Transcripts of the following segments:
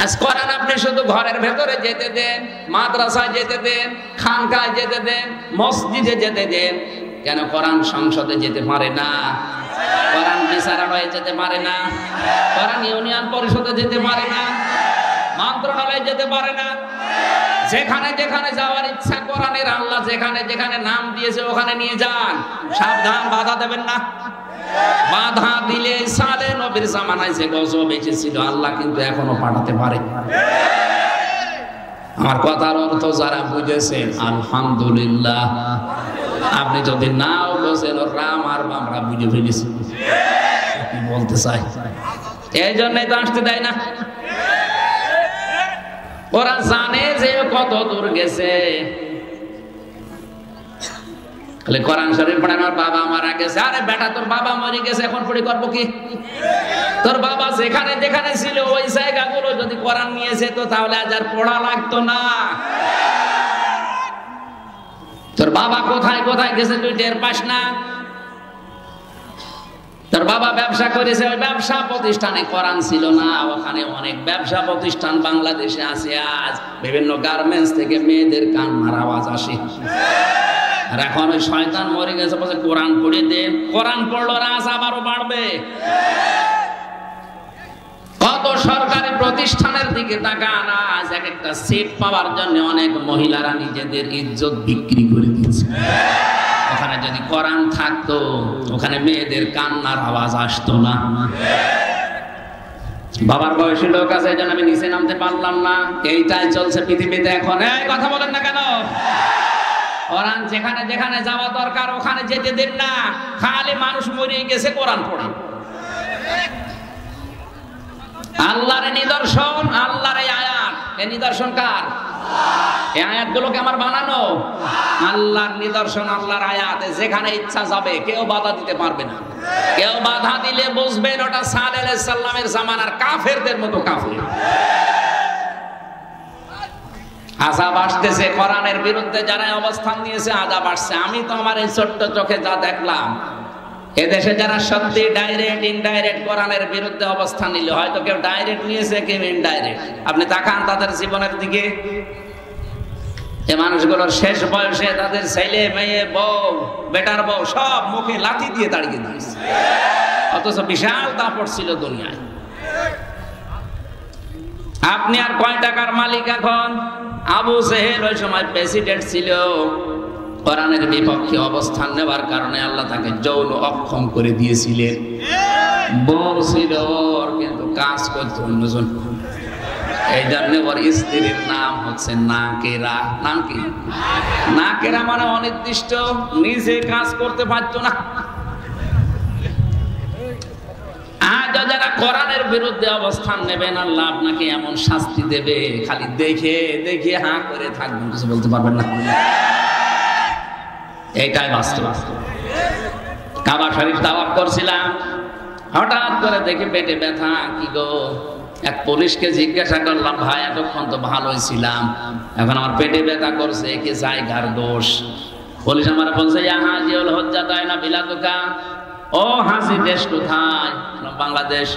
আজ কোরআন আপনি শুধু ঘরের ভেতরে যেতে দেন, মাদ্রাসায় যেতে দেন, খানকায় যেতে দেন, মসজিদে যেতে দেন, কেন কোরআন সংসদে যেতে পারে না? কোরআন বিচারালয়ে যেতে পারে না? কোরআন ইউনিয়ন পরিষদে যেতে পারে না? মন্ত্রণালয়ে যেতে পারে না? যেখানে যেখানে যাওয়ার ইচ্ছা কোরআনের আল্লাহ যেখানে যেখানে নাম দিয়েছে ওখানে নিয়ে যান। সাবধান, বাধা দেবেন না। বাধা দিলে সালে নবীর জামানায় যে গজব এসেছিল আল্লাহ কিন্তু এখনো পাঠাতে পারে। আমার কথার অর্থ যারা বুঝেছেন আলহামদুলিল্লাহ। আপনি যদি নাও বোঝেন রাম আর আমরা বুঝে ফেলেছি বলতে চাই, এই জন্যই তো আসতে দেয় না। ওরা জানে যে কত দূর গেছে। কোরআন শরীফ পড়ে আমার বাবা মারা গেছে। আরে বেটা, তোর বাবা মরে গেছে, এখন পড়ি করবো কি? তোর বাবা যেখানে যেখানে ছিল ওই জায়গাগুলো যদি কোরআন নিয়েছে তো তাহলে আজ আর পড়া লাগতো না। তোর বাবা কোথায় কোথায় গেছে তুই টের পাস না? তোর বাবা ব্যবসা করেছে, ওই ব্যবসা প্রতিষ্ঠানে কোরআন ছিল না। ওখানে অনেক ব্যবসা প্রতিষ্ঠান বাংলাদেশে আছে। আজ বিভিন্ন গার্মেন্টস থেকে মেয়েদের কান্নার আওয়াজ আসে। আর এখন ওই শয়তান মরে গেছে বলছে কোরআন পড়ে দে। কোরআন পড়লো রাজ আবারও বাড়বে। কত সরকারি প্রতিষ্ঠানের দিকে তাকান, আজ এক একটা সিট পাওয়ার জন্য অনেক মহিলারা নিজেদের ইজ্জত বিক্রি করে দিচ্ছে। ওখানে যদি কোরআন থাকতো ওখানে মেয়েদের কান্নার আওয়াজ আসতো না। বাবার বয়সী লোক আছে, এই জন্য আমি নিচে নামতে পারলাম না। এইটাই চলছে পৃথিবীতে এখন। এই কথা বলেন না কেন? কোরআন যেখানে যেখানে যাওয়া দরকার ওখানে যেতে দেন না। খালি মানুষ মরে গেছে কোরআন পড়া। আল্লাহর নিদর্শন, আল্লাহর এই আয়াত। এই নিদর্শন কার? এই আয়াতগুলোকে আমার বানানো। আল্লাহর নিদর্শন, আল্লাহর আয়াত। যেখানে ইচ্ছা যাবে, কেউ বাধা দিতে পারবে না। কেউ বাধা দিলে বুঝবেন ওটা সালেহ আলাইহিস সালামের জামানার কাফেরদের মতো কাফের। আযাব আসতেছে কোরআনের বিরুদ্ধে যারা অবস্থান নিয়েছে, আযাব আসছে। আমি তো আমার এই ছোট্ট চোখে যা দেখলাম, এদেশে যারা সত্যি ডাইরেক্ট ইনডাইরেক্ট কোরআনের বিরুদ্ধে অবস্থান নিল, হয়তো কেউ ডাইরেক্ট নিয়েছে, কেউ ইনডাইরেক্ট। আপনি তাকান তাদের জীবনের দিকে। এই মানুষগুলোর শেষ বয়সে তাদের ছেলে মেয়ে, বউ, বেটার বউ সব মুখে লাথি দিয়ে তাড়িয়ে দিয়েছে, অথচ বিশাল দাপট ছিল দুনিয়ায়। আপনি আর কয় টাকার মালিক এখন? আবু জেহেল ওই সময় প্রেসিডেন্ট ছিল। কোরআনের বিপক্ষে অবস্থান নেওয়ার কারণে আল্লাহ তাকে যৌন অক্ষম করে দিয়েছিলেন। বউ ছিল ওর, কিন্তু কাজ করতো অন্যজন। এই জন্য ওর স্ত্রীর নাম হচ্ছে নাকেরা। নাম কি? নাকেরা মানে অনির্দিষ্ট, নিজে কাজ করতে পারতো না। আজ যারা কোরআনের বিরুদ্ধে অবস্থান নেবেন আল্লাহ আপনাকে এমন শাস্তি দেবে, খালি দেখে দেখে হাঁ করে থাকবেন, কিছু বলতে পারবেন না। এইটাই বাস্তব। কাবা শরীফ তাওয়াফ করছিলাম, হঠাৎ করে দেখি পেটে ব্যথা। কি গো? এক পুলিশকে জিজ্ঞাসা করলাম, ভাই এতক্ষণ তো ভালোই ছিলাম, এখন আমার পেটে ব্যথা করছে, কি জায়গার দোষ? পুলিশ আমার বলছে হাজিউল হজ্জা তাই না বিলাতুকা। ও হাসি, দেশ কোথায়? বাংলাদেশ।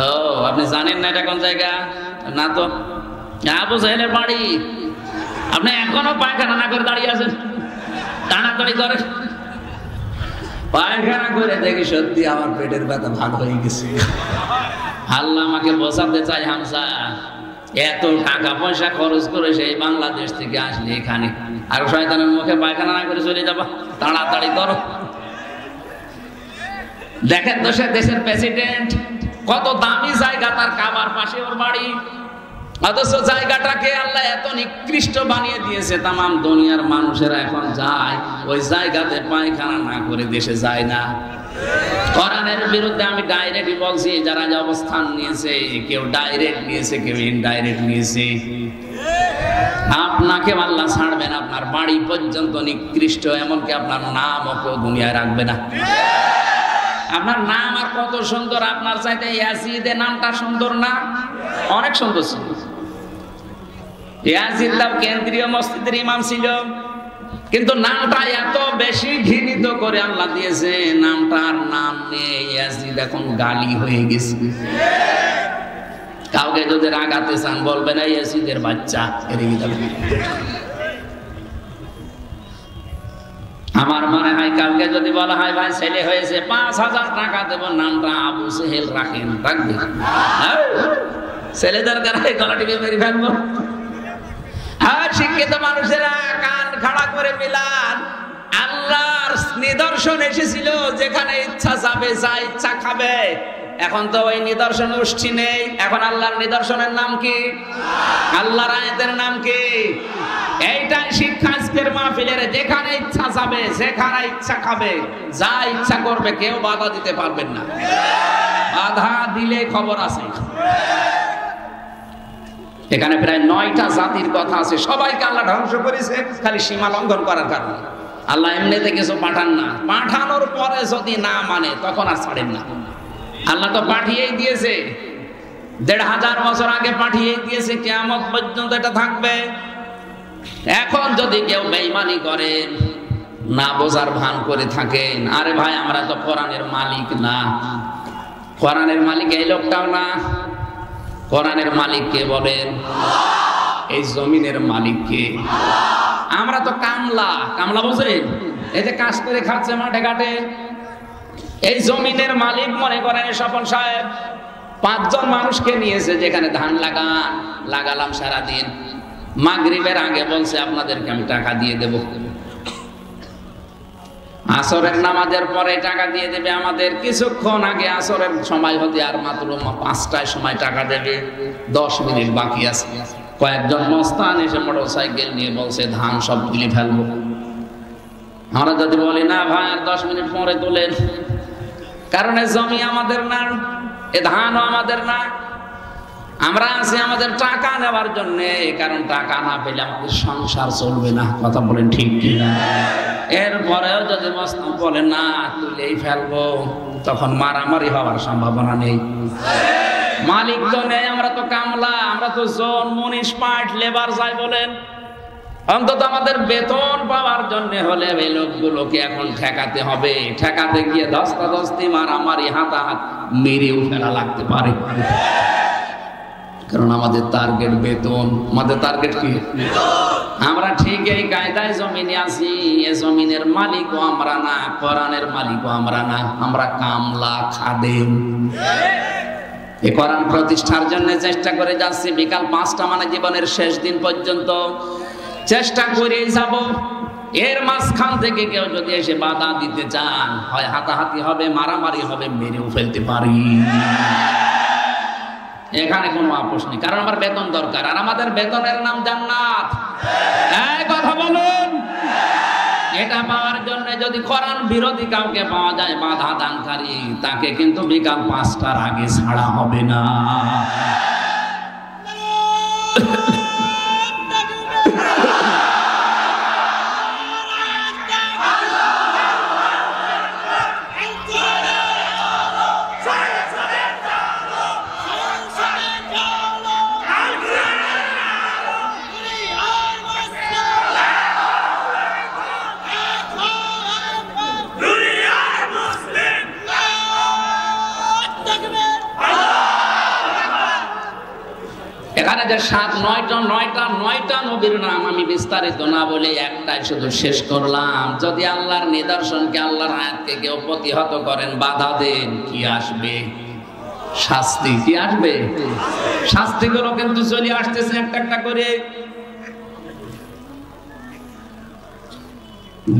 ও, আপনি জানেন না এটা কোন জায়গা? না তো। আবু জাহেলের বাড়ি। আপনি এখনো পায়খানা না করে দাঁড়িয়ে আছেন, টানাটানি করে। পায়খানা করে দেখি সত্যি আমার পেটের ব্যথা ভালো হয়ে গেছে। আল্লাহ আমাকে বোঝাতে চাই, হামজা এত টাকা পয়সা খরচ করে সেই বাংলাদেশ থেকে আসলে এখানে আর শয়তানের মুখে পায়খানা না করে চলে যাবা, তাড়াতাড়ি করো। দেখেন তো সে দেশের প্রেসিডেন্ট, কত দামি জায়গা তার, কাবার পাশে ওর বাড়ি, অথচ জায়গাটাকে আল্লাহ এত নিকৃষ্ট বানিয়ে দিয়েছে। তামাম দুনিয়ার মানুষেরা এখন যায় ওই জায়গাতে পায়খানা না করে দেশে যায় না। কোরআনের বিরুদ্ধে আমি ডাইরেক্ট বলছি, যারা যে অবস্থান নিয়েছে, কেউ ডাইরেক্ট নিয়েছে, কেউ ইনডাইরেক্ট নিয়েছে। আপনাকে আল্লাহ ছাড়বেন, আপনার বাড়ি পর্যন্ত নিকৃষ্ট, এমনকি আপনার নামও কেউ দুনিয়ায় রাখবে না। আপনার নাম আর কত সুন্দর, আপনার চাইতে ইয়াজিদের নামটা সুন্দর না? অনেক সুন্দর ছিল। ইয়াজিদ তাও কেন্দ্রীয় মসজিদের ইমাম ছিল, কিন্তু নামটা এত বেশি ঘৃণিত করে আল্লাহ দিয়েছে, নামটার নাম নিয়ে ইয়াজিদ এখন গালি হয়ে গেছে। কাউকে যদি রাগাতে চান বলবেন এই এসিদের বাচ্চা, এড়িয়ে যাবেন। আমার মনে হয় কাউকে যদি বলা হয় ভাই ছেলে হয়েছে 5,000 টাকা দেব, নামটা আবু সেহেল রাখেন, রাখবে? ছেলেদের গায়ে গলা টিপে মেরে ফেলবো। আর শিক্ষিত মানুষেরা কান খাড়া করে মিলান। আল্লাহর নিদর্শন এসেছিল, যেখানে ইচ্ছা যাবে, যা ইচ্ছা খাবে। এখন তো ওই নিদর্শন গোষ্ঠী নেই। এখন আল্লাহর নিদর্শনের নাম কি? আল্লাহর আয়াতের নাম কি? এইটাই শিক্ষা আজকের মাহফিলের। যেখানে ইচ্ছা যাবে, যেখানে ইচ্ছা খাবে, যা ইচ্ছা করবে, কেউ বাধা দিতে পারবেন না। বাধা দিলে খবর আছে। এখানে প্রায় 9টা জাতির কথা আছে, সবাইকে আল্লাহ ধ্বংস করেছে খালি সীমা লঙ্ঘন করার কারণে। আল্লাহ এমনিতে কিছু পাঠান না, পাঠানোর পরে যদি না মানে তখন আর ছাড়েন না। আল্লাহ তো পাঠিয়েই দিয়েছে, 1500 বছর আগে পাঠিয়েই দিয়েছে, কিয়ামত পর্যন্ত এটা থাকবে। এখন যদি কেউ বেঈমানি করে, না বোঝার ভান করে থাকেন, আরে ভাই আমরা তো কোরআনের মালিক না। কোরআনের মালিক এই লোকটাও না। কোরআনের মালিক কে বলেন? এই জমিনের মালিক কে? আমরা তো কামলা। কামলা বোঝেন? এই যে কাজ করে খাচ্ছে মাঠে ঘাটে, এই জমিনের মালিক মনে করেন স্বপন সাহেব 5 জন মানুষকে নিয়েছে, যেখানে ধান লাগালাম সারাদিন। মাগরিবের আগে বলছে আপনাদেরকে আমি টাকা দিয়ে দেব। আসরের নামাজের পরে টাকা দিয়ে দেবে আমাদের। কিছুক্ষণ আগে আসরের সময় হতে আর মাত্র 5টায় সময় টাকা দেবে, 10 মিনিট বাকি আছে। কয়েকজন মস্তান এসে মোটরসাইকেল নিয়ে বলছে ধান সব তুলে ফেলবো। আমরা যদি বলি না ভাই আর 10 মিনিট পরে তোলেন, কারণ এই জমি আমাদের না, এ ধানও আমাদের না। আমরা আছি আমাদের টাকা নেওয়ার জন্য, কারণ টাকা না পেলে আমাদের সংসার চলবে না। কথা বলেন ঠিক কিনা? এরপরেও যদি মস্তান বলে না তুলেই ফেলবো, তখন মারামারি হওয়ার সম্ভাবনা নেই। মালিক তো নেই, আমরা তো কামলা, আমরা তো জন, মুনিশ, পাট, লেবার যাই বলেন। অন্তত আমাদের বেতন পাওয়ার জন্য হলে এই লোকগুলোকে এখন ঠেকাতে হবে। ঠেকাতে গিয়ে ধস্তাধস্তি, মারামারি, হাতাহাত, মেরেও ফেলা লাগতে পারে। কারণ আমাদের টার্গেট বেতন। আমাদের টার্গেট কি? আমরা ঠিক এই কায়দায় জমিনে আছি। এ জমিনের মালিকও আমরা না, কোরআনের মালিকও আমরা না, আমরা কামলা, খাদেম। এই কোরআন প্রতিষ্ঠার জন্য চেষ্টা করে যাচ্ছি। বিকাল 5টা মানে জীবনের শেষ দিন পর্যন্ত চেষ্টা করেই যাব। এর মাঝখান থেকে কেউ যদি এসে বাধা দিতে চান, হয় হাতাহাতি হবে, মারামারি হবে, মেরেও ফেলতে পারি। এখানে কোনো আপোষ নেই, কারণ আমার বেতন দরকার, আর আমাদের বেতনের নাম জান্নাত। এই কথা বলুন। এটা পাওয়ার জন্য যদি কোরআন বিরোধী কাউকে পাওয়া যায়, বাধা দানকারী, তাকে কিন্তু বিকাল 5টার আগে ছাড়া হবে না। এখানে যে 9টা নবীর নাম আমি বিস্তারিত না বলে একটাই শুধু শেষ করলাম। যদি আল্লাহর নিদর্শনকে, আল্লাহর আয়াতকে কেউ প্রতিহত করেন, বাধা দেন, কি আসবে? শাস্তি। কি আসবে? শাস্তিগুলো কিন্তু চলে আসতেছে একটা একটা করে।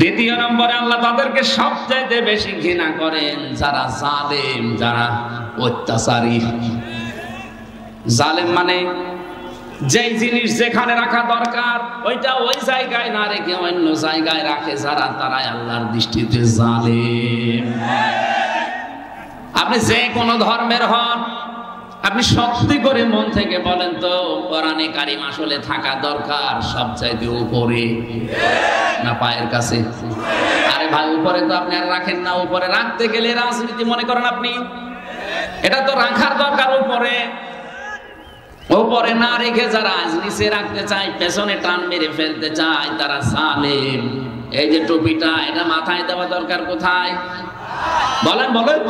দ্বিতীয় নম্বরে আল্লাহ তাদেরকে সবচেয়ে বেশি ঘৃণা করেন যারা জালেম, যারা অত্যাচারী। জালেম মানে যেই জিনিস যেখানে রাখা দরকার ওইটা ওই জায়গায় না রেখে অন্য জায়গায় রাখে যারা, তারাই আল্লাহর দৃষ্টিতে জালেম। আপনি যে কোনো ধর্মের হন, আপনি সত্যি করে মন থেকে বলেন তো কোরআনে কারিম আসলে থাকা দরকার সবচাইতে উপরে না পায়ের কাছে? আরে ভাই উপরে তো আপনি আর রাখেন না। উপরে রাখতে গেলে রাজনীতি মনে করেন আপনি? এটা তো রাখার দরকার উপরে। উপরে না রেখে যারা আজ নিচে রাখতে চায়, পেছনে টান মেরে ফেলতে চায়, তারা জালেম। এই যে টুপিটা, এটা মাথায় দেওয়া দরকার কোথায়? বলেন বলেন।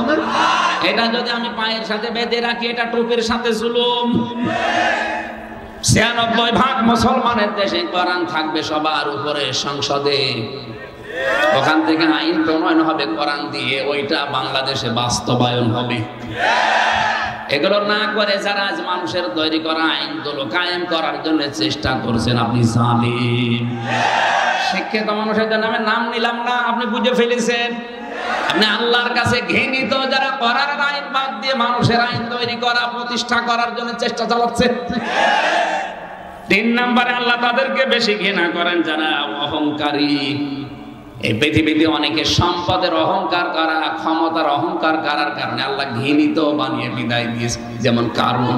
এটা যদি আমি পায়ের সাথে বেঁধে রাখি, এটা টুপির সাথে জুলুম। ৯৬% মুসলমানের দেশে কোরআন থাকবে সবার উপরে সংসদে, ওখান থেকে আইন প্রণয়ন হবে কোরআন দিয়ে, ওইটা বাংলাদেশে বাস্তবায়ন হবে। এগুলো না করে যারা আজ মানুষের তৈরি করা আইনগুলো কায়েম করার জন্য চেষ্টা করছেন, আপনি জালিম। শিক্ষিত মানুষের নামে নাম নিলাম না, আপনি বুঝে ফেলেছেন। আপনি আল্লাহর কাছে ঘৃণিত যারা করার আইন বাদ দিয়ে মানুষের আইন তৈরি করা প্রতিষ্ঠা করার জন্য চেষ্টা চালাচ্ছে। ৩ নম্বরে আল্লাহ তাদেরকে বেশি ঘৃণা করেন যারা অহংকারী। এই পৃথিবীতে অনেকে সম্পদের অহংকার করা, ক্ষমতার অহংকার করার কারণে আল্লাহ ঘৃণিত বানিয়ে বিদায় দিয়েছে, যেমন কারণ।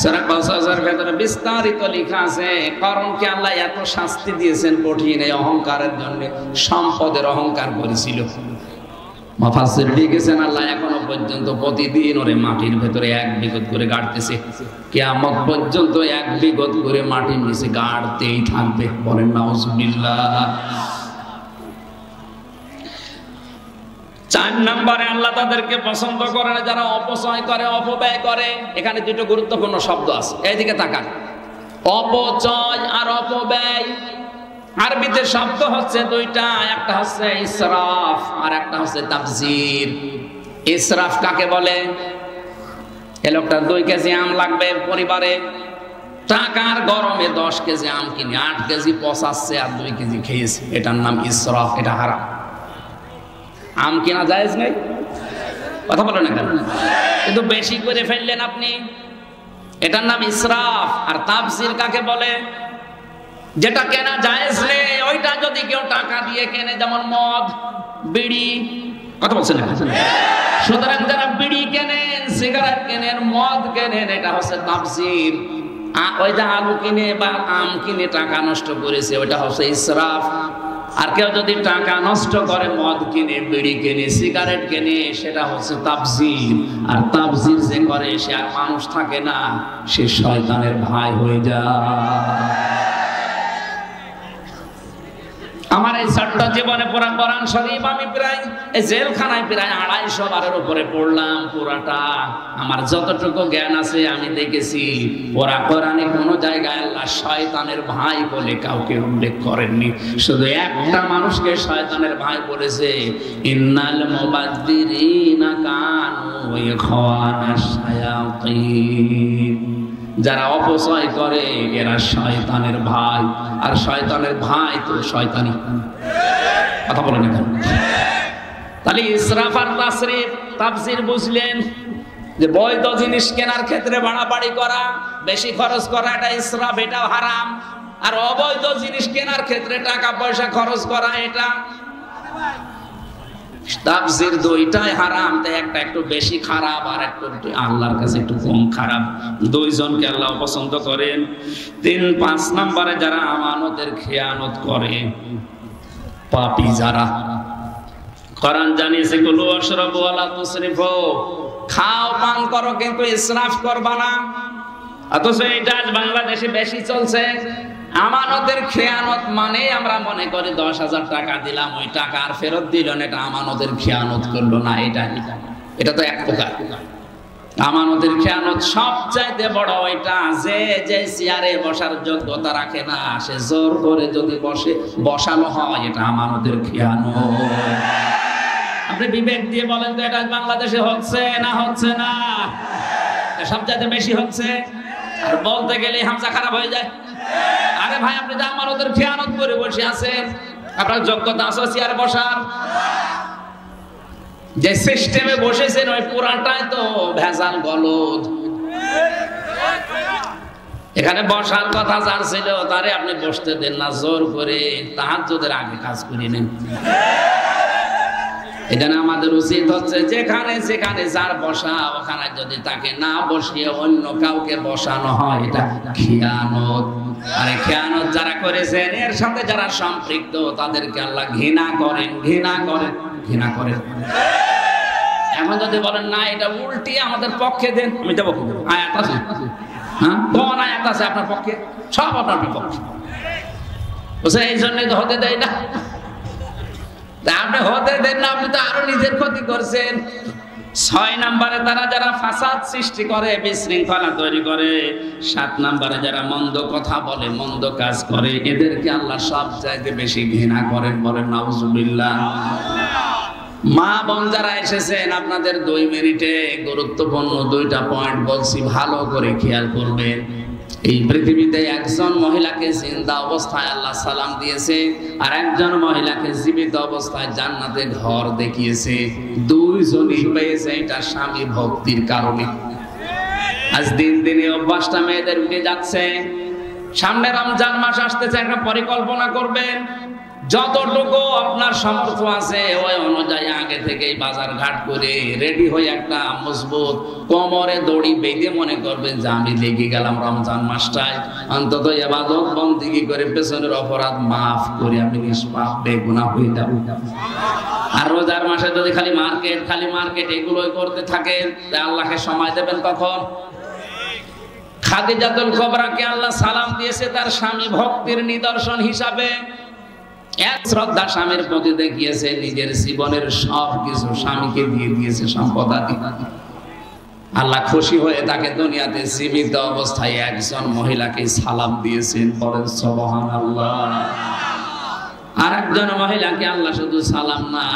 সূরা কাউসারের ভেতরে বিস্তারিত লেখা আছে কারণকে আল্লাহ এত শাস্তি দিয়েছেন কঠিন এই অহংকারের জন্য, সম্পদের অহংকার করেছিল। মুফাসসির লিখেছেন আল্লাহ এখনো পর্যন্ত প্রতিদিন ওরে মাটির ভেতরে 1 বিঘত করে গাড়তেছে, কিয়ামত পর্যন্ত 1 বিঘত করে মাটির নিচে গাড়তেই থাকবে। বলেন নাউজুবিল্লাহ। ৪ নম্বরে আল্লাহ তাদেরকে পছন্দ করে না যারা অপচয় করে, অপব্যয় করে। এখানে দুটো গুরুত্বপূর্ণ শব্দ আছে, এইদিকে তাকান। অপচয় আর অপব্যয় আরবিতে শব্দ হচ্ছে দুইটা, একটা হচ্ছে ইসরাফ আর একটা হচ্ছে তাবযির। ইসরাফ কাকে বলে? এই লোকটার 2 কেজি আম লাগবে পরিবারে, টাকার গরমে 10 কেজি আম কিনে 8 কেজি পচাচ্ছে আর 2 কেজি খেয়েছে, এটার নাম ইসরাফ, এটা হারাম। আম কিনা জায়েজ নেই, কথা বলেন না কেন? কিন্তু বেশি করে ফেললেন আপনি, এটার নাম ইসরাফ। আর তাবযির কাকে বলে? যেটা কেনা জায়েজ নেই ওইটা যদি কেউ টাকা দিয়ে কেনে, যেমন মদ, বিড়ি, কথা বলছেন না? সুতরাং যারা বিড়ি কেনেন, সিগারেট কেনেন, মদ কেনেন, এটা হচ্ছে তাবযির। ওই যে আলু কিনে বা আম কিনে টাকা নষ্ট করেছে, ওইটা হচ্ছে ইসরাফ। আর কেউ যদি টাকা নষ্ট করে মদ কিনে, বিড়ি কিনে, সিগারেট কিনে, সেটা হচ্ছে তাবযির। আর তাবযির যে করে সে আর মানুষ থাকে না, সে শয়তানের ভাই হয়ে যায়। আমার এই ছোট্ট জীবনে পুরা কোরআন শরীফ আমি প্রায় এই জেলখানায় প্রায় 250 বারের উপরে পড়লাম পুরাটা। আমার যতটুকু জ্ঞান আছে আমি দেখেছি পুরা কোরআনে কোনো জায়গায় আল্লাহ শয়তানের ভাই বলে কাউকে উল্লেখ করেননি, শুধু একটা মানুষকে শয়তানের ভাই বলেছে, ইন্নাল মুবাযযিরিনা কানু ইখওয়ানাশ শায়াতিন। যারা অপচয় করে এরা শয়তানের ভাই, আর শয়তানের ভাই তো শয়তানি। কথা বলেন না? তাহলে ইসরাফ আর তাসরিফ তাফসীর বুঝলেন যে বৈধ জিনিস কেনার ক্ষেত্রে বাড়াবাড়ি করা, বেশি খরচ করা, এটা ইসরাফ, এটা হারাম। আর অবৈধ জিনিস কেনার ক্ষেত্রে টাকা পয়সা খরচ করা, এটা তাফসীর। দুইটাই হারাম, তাই একটা একটু বেশি খারাপ আর একটু আল্লাহর কাছে একটু কম খারাপ। দুইজনকে আল্লাহ পছন্দ করেন। 3-5 নম্বরে যারা আমানতের খেয়ানত করে, পাপী যারা। কোরআন জানিয়েছে কুলু ওয়াশরাবু ওয়া লা তুসরিফু, খাও পান করো কিন্তু ইসরাফ করবা না। অথচ এটা আজ বাংলাদেশে বেশি চলছে। আমানতের খেয়ানত মানে আমরা মনে করি 10,000 টাকা দিলাম, ওই টাকা আর ফেরত দিল না, এটা আমানতের খেয়ানত করলো না। এটা তো এক প্রকার আমানতের খেয়ানত। সবচাইতে বড় ওইটা যে চেয়ারে বসার যোগ্যতা রাখে না, সে জোর করে যদি বসানো হয়, এটা আমানতের খেয়ানত। আপনি বিবেক দিয়ে বলেন তো এটা বাংলাদেশে হচ্ছে না হচ্ছে না? সবচাইতে বেশি হচ্ছে। আর বলতে গেলে হামজা খারাপ হয়ে যায়। আরে ভাই, আপনি তো আমানতের খেয়ানত করে বসে আছেন, আপনার যোগ্যতা আছে চেয়ারে বসার? যে সিস্টেমে বসেছেন ওই পুরাটাই তো ভেজাল গলদ। এখানে বসার কথা যার ছিল তারে আপনি বসতে দেন না, জোর করে তাহাজ্জুদের আগে কাজ করে নেন। এখানে আমাদের উচিত হচ্ছে যেখানে যেখানে যার বসা, ওখানে যদি তাকে না বসিয়ে অন্য কাউকে বসানো হয়, এটা খেয়ানত। আরে খেয়ানত যারা করেছেন, এর সাথে যারা সম্পৃক্ত, তাদেরকে আল্লাহ ঘৃণা করেন, ঘৃণা করেন, ঘৃণা করেন। এখন যদি বলেন না এটা উল্টি আমাদের পক্ষে দেন, আমি দেবো। আয়াত আছে? হ্যাঁ, কোন আয়াত আছে আপনার পক্ষে? সব আপনার বিপক্ষে। এই জন্যই তো হতে দেয় না। আপনি হতে দেন না, আপনি তো আরো নিজের ক্ষতি করছেন। 6 নম্বরে তারা যারা ফাসাদ সৃষ্টি করে, বিশৃঙ্খলা তৈরি করে। 7 নম্বরে যারা মন্দ কথা বলে, মন্দ কাজ করে, এদেরকে আল্লাহ সব চাইতে বেশি ঘৃণা করেন। বলেন নাউজুবিল্লাহ। মা বোন যারা এসেছেন, আপনাদের 2 মিনিটে গুরুত্বপূর্ণ 2টা পয়েন্ট বলছি, ভালো করে খেয়াল করবেন। এই পৃথিবীতে একজন মহিলাকে জিন্দা অবস্থায় আল্লাহ সালাম দিয়েছে, আর একজন মহিলাকে জীবিত অবস্থায় জান্নাতে ঘর দেখিয়েছে। 2 জনই পেয়েছে এটা স্বামী ভক্তির কারণে। আজ দিন দিনে অভ্যাসটা মেয়েদের উঠে যাচ্ছে। সামনে রমজান মাস আসতেছে, একটা পরিকল্পনা করবেন। যতটুকু আপনার সামর্থ্য আছে ওই অনুযায়ী আগে থেকেই বাজার ঘাট করে রেডি হয়ে একটা মজবুত কোমরে দড়ি বেঁধে মনে করবেন যে আমি লেগে গেলাম রমজান মাসটায়, অন্তত ইবাদত বন্দেগী করে পেছনের অপরাধ মাফ করে আমি নিষ্পাপ বেগুনাহ হয়ে যাব। আর রোজার মাসে যদি খালি মার্কেট এগুলোই করতে থাকেন, আল্লাহকে সময় দেবেন কখন? খাদিজাতুল কুবরাকে আল্লাহ সালাম দিয়েছে তার স্বামী ভক্তির নিদর্শন হিসাবে। এক শ্রদ্ধা স্বামীর প্রতি দেখিয়েছে, নিজের জীবনের সব কিছু স্বামীকে দিয়ে দিয়েছে সম্পদাদি। আল্লাহ খুশি হয়ে তাকে দুনিয়াতে জীবিত অবস্থায় একজন মহিলাকে সালাম দিয়েছেন। বলেন সুবহানাল্লাহ। আর একজন মহিলাকে আল্লাহ শুধু সালাম না,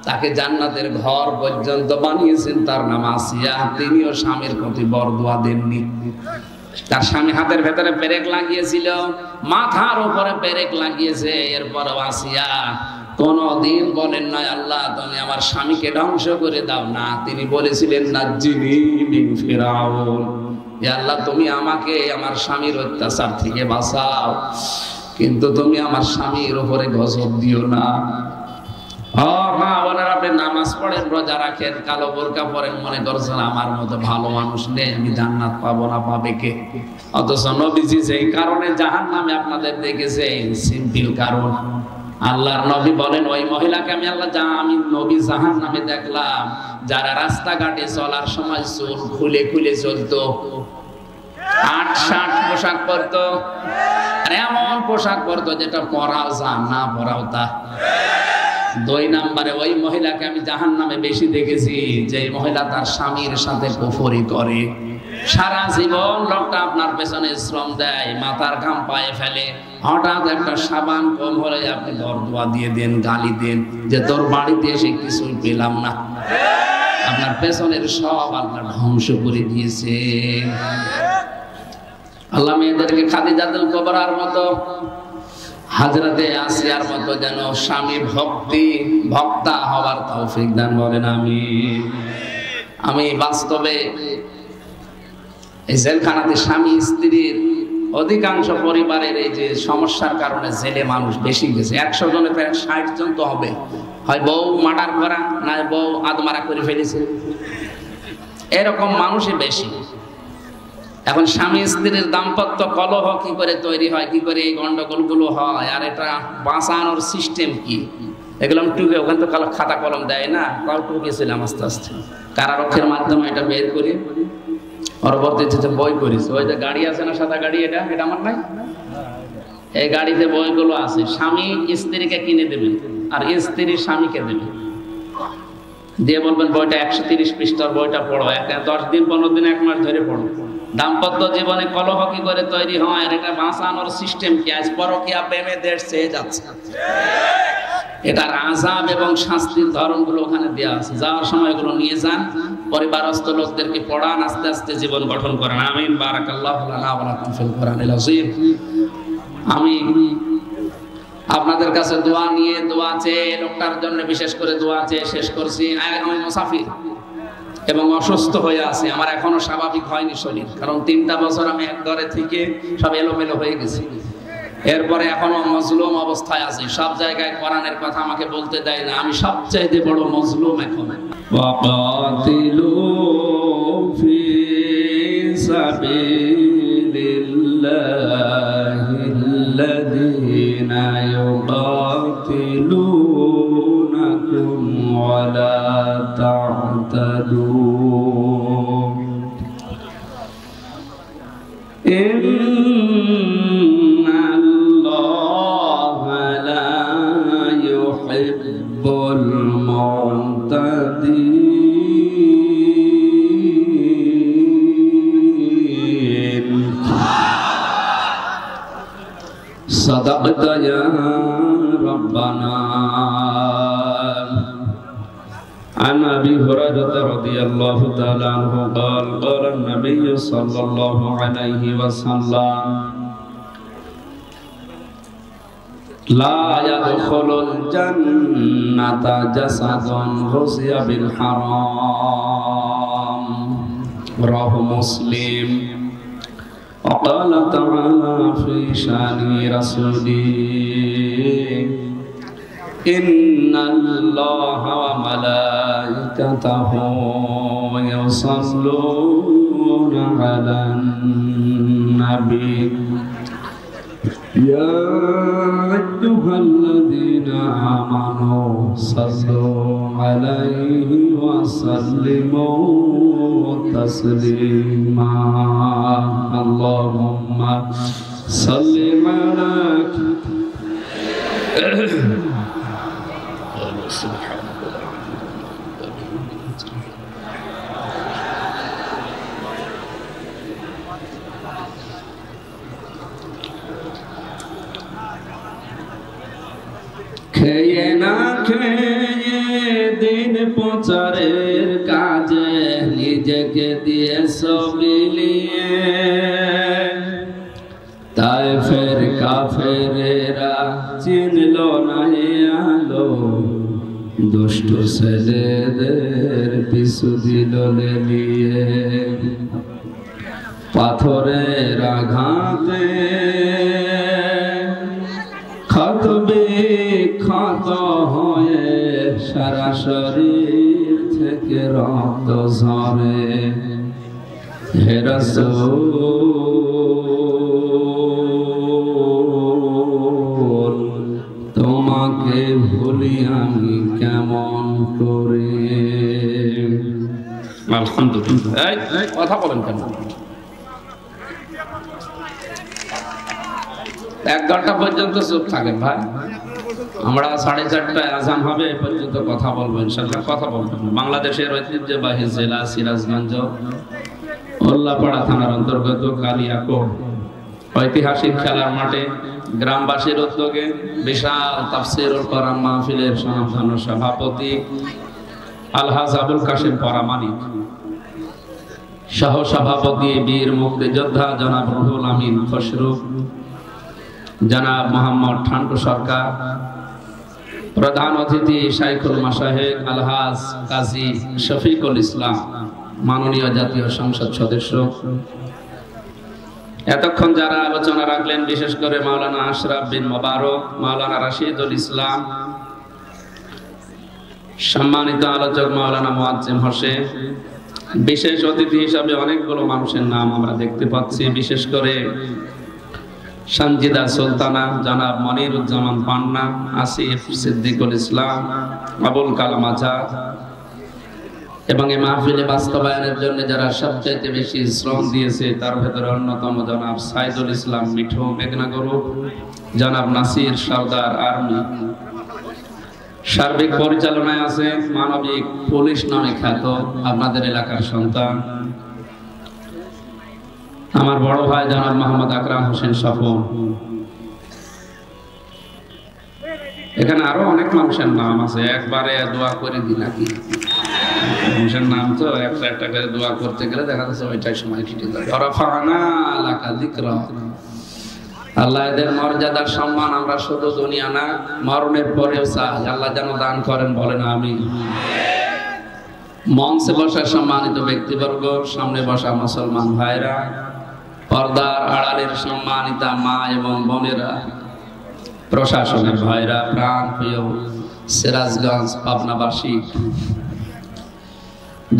তাকে জান্নাতের ঘর পর্যন্ত বানিয়েছেন। তার নাম আসিয়া। তিনিও স্বামীর প্রতি বরদোয়া দেননি। তার স্বামী হাতের ভেতরে পেরেক লাগিয়েছিল, মাথার উপরে পেরেক লাগিয়েছে, এরপর আসিয়া কোনদিন বলেন না আল্লাহ তুমি আমার স্বামীকে ধ্বংস করে দাও না। তিনি বলেছিলেন নাজ্জিনি মিন ফিরাউন, হে আল্লাহ তুমি আমাকে আমার স্বামীর অত্যাচার থেকে বাঁচাও, কিন্তু তুমি আমার স্বামীর উপরে গজব দিও না। আপনি নামাজ পড়েন, রোজা রাখেন, কালো বোরকা পরেন, মনে করছেন আমার মতো ভালো মানুষ নেই, আমি জান্নাত পাবো না, পাবে কে? অথচ নবীজি যেই কারণে জাহান্নামে আপনাদের দেখেছে, সিম্পল কারণ। আল্লাহর নবী বলেন ওই মহিলাকে আমি নবী জাহান্নামে দেখলাম যারা রাস্তাঘাটে চলার সময় চুল খুলে খুলে চলতো, 8-60 পোশাক পরতো, আর এমন পোশাক পরতো যেটা পরাও যা, না পরাও তা। 2 নম্বরে ওই মহিলাকে আমি জাহান্নামে বেশি দেখেছি যে মহিলা তার স্বামীর সাথে কুফরি করে। সারা জীবন লোকটা আপনার পেছনে শ্রম দেয়, মাথার ঘাম পায়ে ফেলে, হঠাৎ একটা সাবান কম হলে আপনি বরদোয়া দিয়ে দেন, গালি দেন যে তোর বাড়িতে এসে কিছুই পেলাম না। আপনার পেছনের সব আল্লাহ ধ্বংস করে দিয়েছে। আল্লাহ মেয়েদেরকে খাদিজাতুল কুবরার মতো, হযরতে আসিয়ার মতো যেন স্বামী ভক্তা হওয়ার তৌফিক দান করেন। আমি বাস্তবে এই জেলখানাতে স্বামী স্ত্রীর অধিকাংশ পরিবারের এই যে সমস্যার কারণে জেলে মানুষ বেশি গেছে। 100 জনে প্রায় 60 জন তো হবে, হয় বউ মার্ডার করা, না বউ আদমারা করে ফেলেছে, এরকম মানুষই বেশি। এখন স্বামী স্ত্রীর দাম্পত্য কলহ কি করে তৈরি হয়, কি করে এই গন্ডগোলগুলো হয়, আর এটা বাঁচানোর সিস্টেম কি, এগুলো টুকে ওখানে তো খাতা কলম দেয় না, তাও টুকেছিলাম আস্তে আস্তে কারারক্ষের মাধ্যমে এটা বের করি। পরবর্তীতে বই করিস, ওই যে গাড়ি আছে না সাদা গাড়ি, এটা আমার নাই, এই গাড়িতে বইগুলো আছে। স্বামী স্ত্রীকে কিনে দেবেন আর স্ত্রী স্বামীকে দেবেন, দিয়ে বলবেন বইটা 130 পৃষ্ঠার বইটা পড়ো, 10 দিন 15 দিন 1 মাস ধরে পড়ো। দাম্পত্য জীবনে কলহ কি করে তৈরি হয় আর এটা বাঁচানোর সিস্টেম কি? আজ পরকীয়া প্রেমে দেশ চেয়ে যাচ্ছে, এটার আযাব এবং শাস্তির ধরনগুলো ওখানে দেওয়া আছে। যাওয়ার সময় এগুলো নিয়ে যান, পরিবারস্থ লোকদেরকে পড়ান, আস্তে আস্তে জীবন গঠন করেন। আমিন। বারাকাল্লাহু লানা ওয়া লাকুম ফিল কুরআনিল আযীম। আমি আপনাদের কাছে দোয়া নিয়ে, দোয়া চেয়ে, লোকটার জন্য বিশেষ করে দোয়া চেয়ে শেষ করছি। আমি মুসাফির এবং অসুস্থ হয়ে আছি, আমার এখনো স্বাভাবিক হয়নি শরীর, কারণ 3টা বছর আমি এক ঘরে থেকে সব এলোমেলো হয়ে গেছি। এরপরে এখনো মজলুম অবস্থায় আছি, সব জায়গায় কোরআনের কথা আমাকে বলতে দেয় না, আমি সবচাইতে বড় মজলুম এখন। ওয়াকাতিলু ফি সাবিলিল্লাহিল্লাযীনা ইউকাতিলুনাকুম ওয়া লা তা'তাদু ইন্নাল্লাহা লা ইউহিব্বু صدقت يا ربنا. عن أبي هريرة رضي الله تعالى عنه قال قال النبي صلى الله عليه وسلم لا يدخل الجنة جسد رزي بالحرام. رواه مسلم. وقال تعالى في شان رسوله إن الله وملائكته يصلون على النبي يا أيها الذين آمنوا صلوا عليه وسلموا تسليما. اللهم صل على খেয়ে না খেয়ে দিন প্রচারের কাজে নিজেকে দিয়ে সবিলিয়ে তাই ফের কাফেরেরা চিনল না আলো দুষ্ট ছেলেদের পিছু দিল লেলিয়ে পাথরের আঘাতে ক্ষত বিক্ষত হয়ে সারা শরীর থেকে রক্ত ঝরে। হে রাসূল তোমাকে ভুলি আমি কেমন করে। আলহামদুলিল্লাহ। কথা বলেন কেন? 1 ঘন্টা পর্যন্ত চুপ থাকেন ভাই। আমরা 4:30টায় আজান হবে এই পর্যন্ত কথা বলবো ইনশাআল্লাহ। কথা বলবো। বাংলাদেশের ঐতিহ্যবাহী জেলা সিরাজগঞ্জ উল্লাপাড়া থানার অন্তর্গত কালিয়াকোট ঐতিহাসিক খেলার মাঠে গ্রামবাসীর উদ্যোগে বিশাল তাফসীরুল কোরআন মাহফিলের সমাপনী সভাপতি আলহাজ আবুল কাশেম পরামানিক, সহ সভাপতি বীর মুক্তিযোদ্ধা জনাব রুহুল আমিন খসরু, জনাব মোহাম্মদ ঠান্টু সরকার, প্রধান অতিথি শাইখুল মাশায়েখ আলহাজ কাজী শফিকুল ইসলাম, মাননীয় জাতীয় সংসদ সদস্য, এতক্ষণ যারা আলোচনা রাখলেন বিশেষ করে মাওলানা আশরাফ বিন মোবারক, মাওলানা রাশিদুল ইসলাম, সম্মানিত আলোচক মাওলানা মুয়াজ্জিম হোসেন, বিশেষ অতিথি হিসাবে অনেকগুলো মানুষের নাম আমরা দেখতে পাচ্ছি। বিশেষ করে সঞ্জিদা সুলতানা, জনাব মনিরুজ্জামান পান্না, আসিফ সিদ্দিকুল ইসলাম, আবুল কালাম আজাদ, এবং এই মাহফিলে বাস্তবায়নের জন্য যারা সবচাইতে বেশি শ্রম দিয়েছে তার ভেতরে অন্যতম জনাব সাইদুল ইসলাম মিঠু মেঘনা গ্রুপ, জনাব নাসির সরদার আর্মি। সার্বিক পরিচালনায় আছে মানবিক পুলিশ নামে খ্যাত আপনাদের এলাকার সন্তান আমার বড় ভাই জনাব মোহাম্মদ আকরাম হোসেন স্বপন। এখানে আরো অনেক মানুষের নাম আছে, একবারে দোয়া করে দিই নাকি? মানুষের নাম তো একটা একটা করে দোয়া করতে গেলে দেখা যাচ্ছে ওইটাই সময় কেটে যায়। আল্লাহ এদের মর্যাদার সম্মান আমরা শুধু দুনিয়া না মরণের পরেও চাই আল্লাহ যেন দান করেন, বলেন আমিন। মঞ্চে বসা সম্মানিত ব্যক্তিবর্গ, সামনে বসা মুসলমান ভাইরা, পর্দার আড়ালের সম্মানিতা মা এবং বোনেরা, প্রশাসনের ভাইরা, প্রাণ প্রিয় সিরাজগঞ্জ পাবনাবাসী,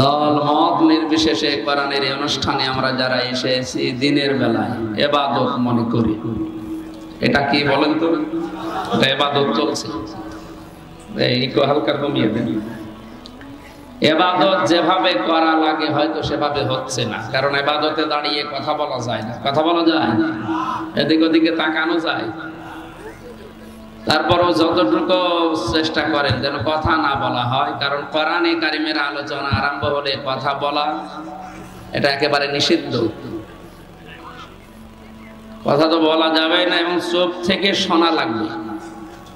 দল মত নির্বিশেষে কোরআনের এই অনুষ্ঠানে আমরা যারা এসেছি দিনের বেলায় ইবাদত মনে করি। এটা কি বলেন তো? এটা ইবাদত চলছে, এই হালকা কমিয়ে দেন। ইবাদত যেভাবে করা লাগে হয়তো সেভাবে হচ্ছে না, কারণ ইবাদতে দাঁড়িয়ে কথা বলা যায় না। কথা বলা যায়, এদিক ওদিকে তাকানো যায়, তারপরও যতটুকু চেষ্টা করেন যেন কথা না বলা হয়, কারণ কোরআনে কারিমের আলোচনা আরম্ভ হলে কথা বলা এটা একেবারে নিষিদ্ধ। কথা তো বলা যাবে না এবং চোখ থেকে শোনা লাগবে,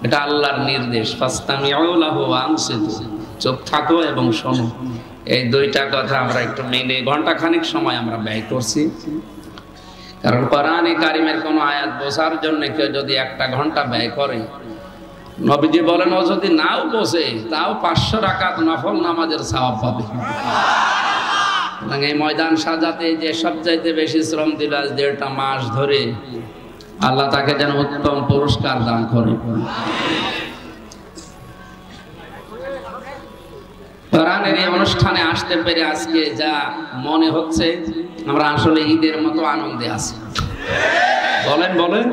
এটা আল্লাহর নির্দেশ। ফাস্তামিউ লাহু ওয়া আনসিতু, চোখ থাকো এবং শোনো। এই দুইটা কথা আমরা একটু মেনে ঘন্টাখানিক সময় আমরা ব্যয় করছি, কারণ কোরআনে কারিমের কোন আয়াত বোঝার জন্য কেউ যদি 1 ঘন্টা ব্যয় করে, নবীজি বলেন ও যদি নাও বোঝে তাও 500 রাকাত নফল নামাজের সওয়াব পাবে। এই ময়দান সাজাতে যে সবচাইতে বেশি শ্রম দিল আজ 1.5 মাস ধরে, আল্লাহ তাকে যেন উত্তম পুরস্কার দান করে। কোরআনের এই অনুষ্ঠানে আসতে পেরে আজকে যা মনে হচ্ছে আমরা আসলে ঈদের মতো আনন্দে আছি। বলেন বলেন,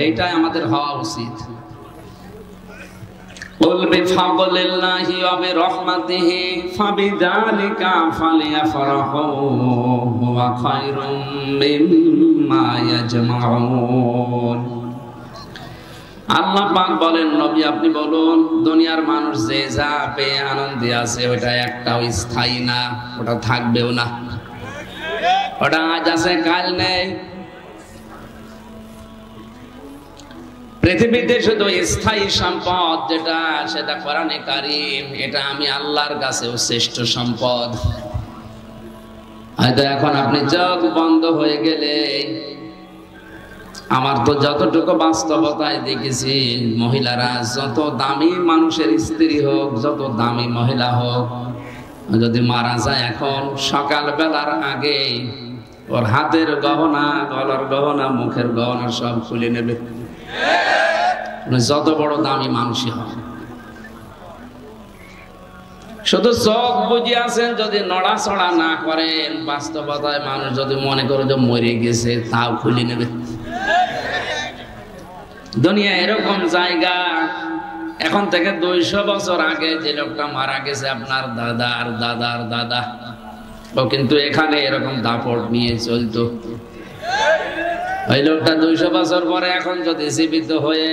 এইটাই আমাদের হওয়া উচিত। قل بفضل الله وبرحمته فبذلك فليفرحوا هو خير مما يجمعون। আল্লাহ পাক বলেন, নবী আপনি বলুন, দুনিয়ার মানুষ যে যা পেয়ে আনন্দে আছে ওটা একটাও স্থায়ী না, ওটা থাকবেও না। ওটা আজ আছে কাল নেই। পৃথিবীতে শুধু স্থায়ী সম্পদ যেটা, সেটা কোরআনে কারীম। এটা আমি আল্লাহর কাছেও শ্রেষ্ঠ সম্পদ। হয়তো এখন আপনি চোখ বন্ধ হয়ে গেলে, আমার তো যতটুকু বাস্তবতায় দেখেছি, মহিলারা যত দামি মানুষের স্ত্রী হোক, যত দামি মহিলা হোক, যদি মারা যায় এখন সকাল বেলার আগে ওর হাতের গহনা, গলার গহনা, মুখের গহনা সব খুলে নেবে, যত বড় দামি মানুষই হয়। শুধু চোখ বুঝে আছেন, যদি নড়াচড়া না করেন, বাস্তবতায় মানুষ যদি মনে করে যে মরে গেছে তাও খুলে নেবে। দুনিয়া এরকম জায়গা, এখন থেকে 200 বছর আগে যে লোকটা মারা গেছে, আপনার দাদার দাদার দাদা, ও কিন্তু এখানে এরকম দাপট নিয়ে চলতো। ওই লোকটা 200 বছর পরে এখন যদি জীবিত হয়ে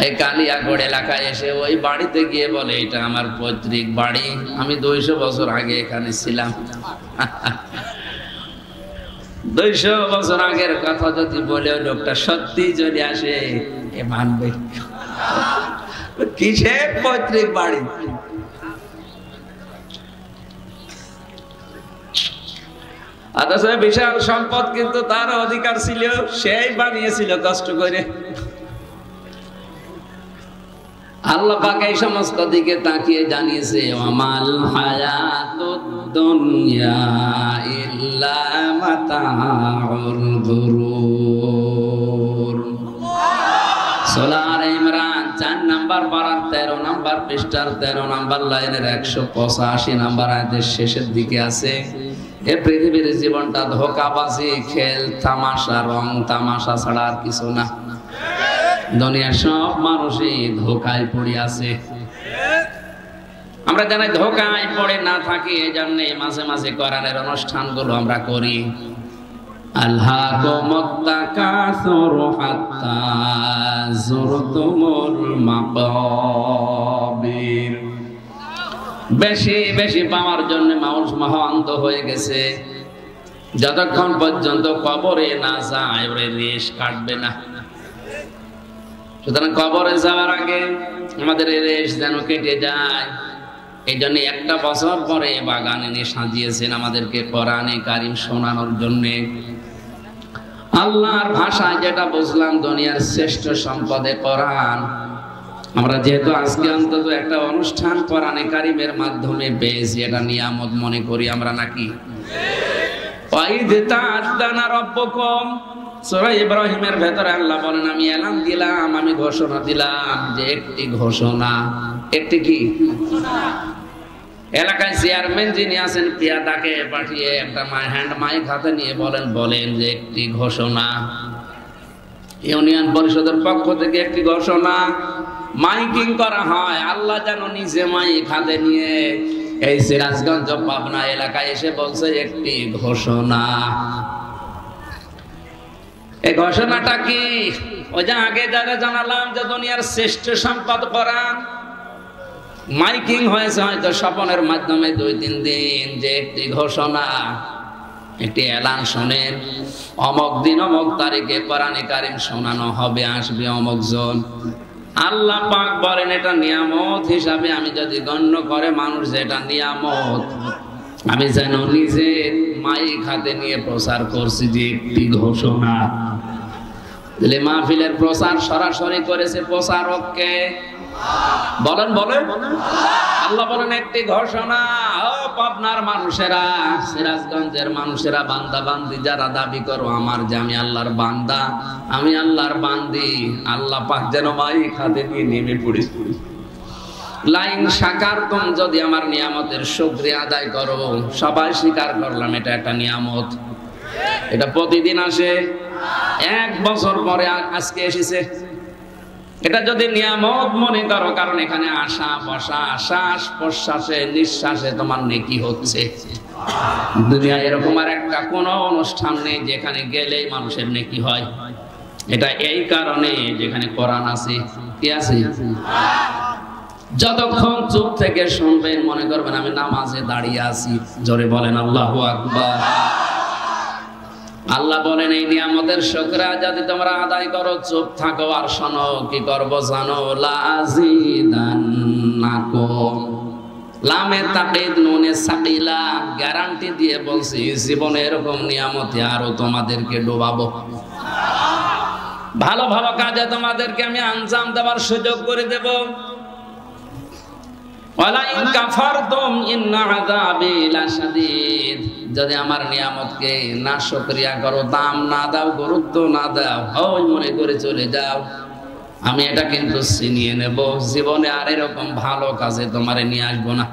এই কালিয়াগড় এলাকায় এসে ওই বাড়িতে গিয়ে বলে এটা আমার পৈতৃক বাড়ি, আমি 200 বছর আগে এখানে ছিলাম, 200 বছর আগের কথা যদি বলে ওই লোকটা সত্যি যদি আসে, এ মানবে কিসের পৈতৃক বাড়ি? অথচ বিশাল সম্পদ, কিন্তু তার অধিকার ছিল, সেই বানিয়েছিল কষ্ট করে। আল্লাহ পাক এই সমস্ত দিকে তাকিয়ে জানিয়েছে, আমাল হায়াতুদ দুনিয়া ইল্লা মাতাউল গুরুর। সূরা ইমরান 4 নাম্বার পারার 13 নাম্বার পৃষ্ঠার 13 নাম্বার লাইনের 185 নাম্বার আয়াতের শেষের দিকে আছে, এ পৃথিবীর জীবনটা ধোঁকাবাজি, খেল তামাশা, রং তামাশা ছাড়া আর কিছু না। দুনিয়ার সব মানুষই ধোঁকায় পড়ে আছে। আমরা জানি ধোঁকায় পড়ে না থাকি, এই জন্য মাঝে মাঝে কোরআনের অনুষ্ঠানগুলো আমরা করি। আল্লাহুম্মা তাকাসুর হাত্তা যুরতুমুল মাকাবির। বেশি বেশি পাওয়ার জন্য মানুষ মহান্ত হয়ে গেছে। যতক্ষণ পর্যন্ত কবরে না যায় ওরে রেশ কাটবে না। সুতরাং কবরে যাওয়ার আগে আমাদের এই রেশ যেন কেটে যায়, এই জন্য 1 বছর পরে বাগানে নিয়ে সাজিয়েছেন আমাদেরকে কোরআনে কারীম শোনানোর জন্য। আল্লাহর ভাষায় যেটা বুঝলাম, দুনিয়ার শ্রেষ্ঠ সম্পদে কোরআন। আমরা যেহেতু আজকে অন্তত একটা অনুষ্ঠান কোরআনে কারীমের মাধ্যমে পেয়েছি, এটা নিয়ামত মনে করি আমরা নাকি? ওয়াইদ তা'আযানা রাব্বুকুম, সূরা ইব্রাহিমের ভেতরে আল্লাহ বলেন, আমি এলান দিলাম, আমি ঘোষণা দিলাম যে একটি ঘোষণা। একটি কি এলাকায় চেয়ারম্যান যিনি আছেন, পিয়াদাকে পাঠিয়ে একটা হ্যান্ড মাইক হাতে নিয়ে বলেন যে একটি ঘোষণা। ইউনিয়ন পরিষদের পক্ষ থেকে একটি ঘোষণা মাইকিং করা হয়। আল্লাহ যেন নিজে মাইক হাতে নিয়ে এই সিরাজগঞ্জ পাবনা এলাকায় এসে বলছে একটি ঘোষণা। এই ঘোষণাটা কি? ওই যে আগে যারা জানালাম যে দুনিয়ার শ্রেষ্ঠ সম্পদ কোরআন, মাইকিং হয়েছে হয়তো স্বপনের মাধ্যমে 2-3 দিন, যে একটি ঘোষণা। একটি এলান শোনেন, অমক দিন অমক তারিখে কোরআনে কারীম শোনানো হবে, আসবে অমক জন। আল্লাহ পাক বলেন এটা নিয়ামত হিসাবে আমি যদি গণ্য করে মানুষ, যেটা নিয়ামত আমি যেন নিজে মাইক হাতে নিয়ে প্রচার করছি যে একটি ঘোষণা। মাহফিলের প্রচার সরাসরি করেছে প্রচারককে, বলেন বলেন আল্লাহ বলেন একটি ঘোষণা। ও পাবনার মানুষেরা, সিরাজগঞ্জের মানুষেরা, বান্দা বান্দি যারা দাবি করো আমার যে আমি আল্লাহর বান্দা, আমি আল্লাহর বান্দি, আল্লাহ পাক যেন মাইক হাতে নিয়ে নেমে পড়েছে। লাইন শাকারতুম, যদি আমার নিয়ামতের শুকরিয়া আদায় করো। সবাই স্বীকার করলাম এটা একটা নিয়ামত, এটা প্রতিদিন আসে, 1 বছর পরে আজকে এসেছে। এটা যদি নিয়ামত মনে করো, কারণ এখানে আসা বসা, শ্বাস প্রশ্বাসে নিঃশ্বাসে তোমার নেকি হচ্ছে। দুনিয়ায় এরকম আর একটা কোন অনুষ্ঠান নেই যেখানে গেলেই মানুষের নেকি হয়। এটা এই কারণে যেখানে কোরআন আছে, কি আছে? যতক্ষণ চুপ থেকে শুনবেন মনে করবেন আমি নামাজে দাঁড়িয়ে আছি। জোরে বলেন আল্লাহু আকবার। আল্লাহ বলেন এই নিয়ামতের শুকরিয়া যদি তোমরা আদায় করো, চুপ থাকো আর শোনো, কি করবো জানো? লাযিদান্নাকুম, লামে তাকিদ নুনে সাকিলা, গ্যারান্টি দিয়ে বলছি জীবনে এরকম নিয়ামতে আরো তোমাদেরকে ডোবাবো। ভালো ভালো কাজে তোমাদেরকে আমি আঞ্জাম দেওয়ার সুযোগ করে দেব। ওয়ালাইন কাফারতুম ইন্না আযাবি লাশাদীদ, যদি আমার নিয়ামতকে না শুকরিয়া করো, দাম না দাও, গুরুত্ব না দাও, ওই মনে করে চলে যাও, আমি এটা কিন্তু ছিনিয়ে নেব। জীবনে আর এরকম ভালো কাজে তোমারে নিয়ে আসবো না।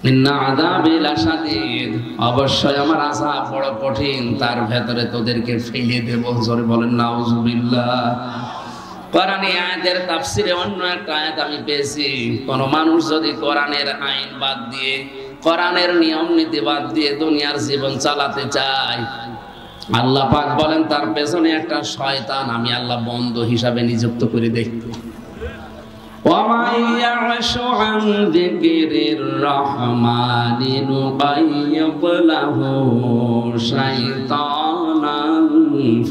ইন্না আযাবি লাশাদীদ, অবশ্যই আমার আযাব বড় কঠিন, তার ভেতরে তোদেরকে ফেলে দেব। জোরে বলেন নাউযুবিল্লাহ। কোরআনের আয়াতের তাফসিরে অন্য একটা আয়াত আমি পেয়েছি, কোন মানুষ যদি কোরআনের আইন বাদ দিয়ে, কোরআনের নিয়ম নীতি বাদ দিয়ে দুনিয়ার জীবন চালাতে চায়, আল্লাহ পাক বলেন তার পেছনে একটা শয়তান আমি আল্লাহ বন্ধু হিসাবে নিযুক্ত করে দেই। ওয়ামান ইয়াশু আন যিকরির রহমানি নুকাইয়্যিদ লাহু শাইতানান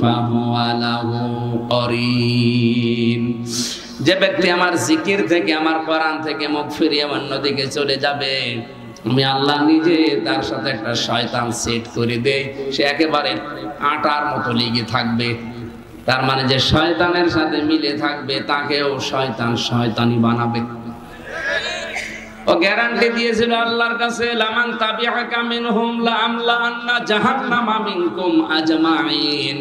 ফাহুয়া লাহু করিন, যে ব্যক্তি আমার জিকির থেকে, আমার কোরআন থেকে মুখ ফিরিয়ে অন্যদিকে চলে যাবে, আমি আল্লাহ নিজে তার সাথে একটা শয়তান সেট করে দেই। সে একেবারে আটার মতো লেগে থাকবে। তার মানে যে শয়তানের সাথে মিলে থাকবে তাকেও শয়তান শয়তানি বানাবে। ও গ্যারান্টি দিয়েছিল আল্লাহর কাছে, লামান তাবিআকা মিনহুম লাআমলাআন্না জাহান্নামা মিনকুম আজমাইন।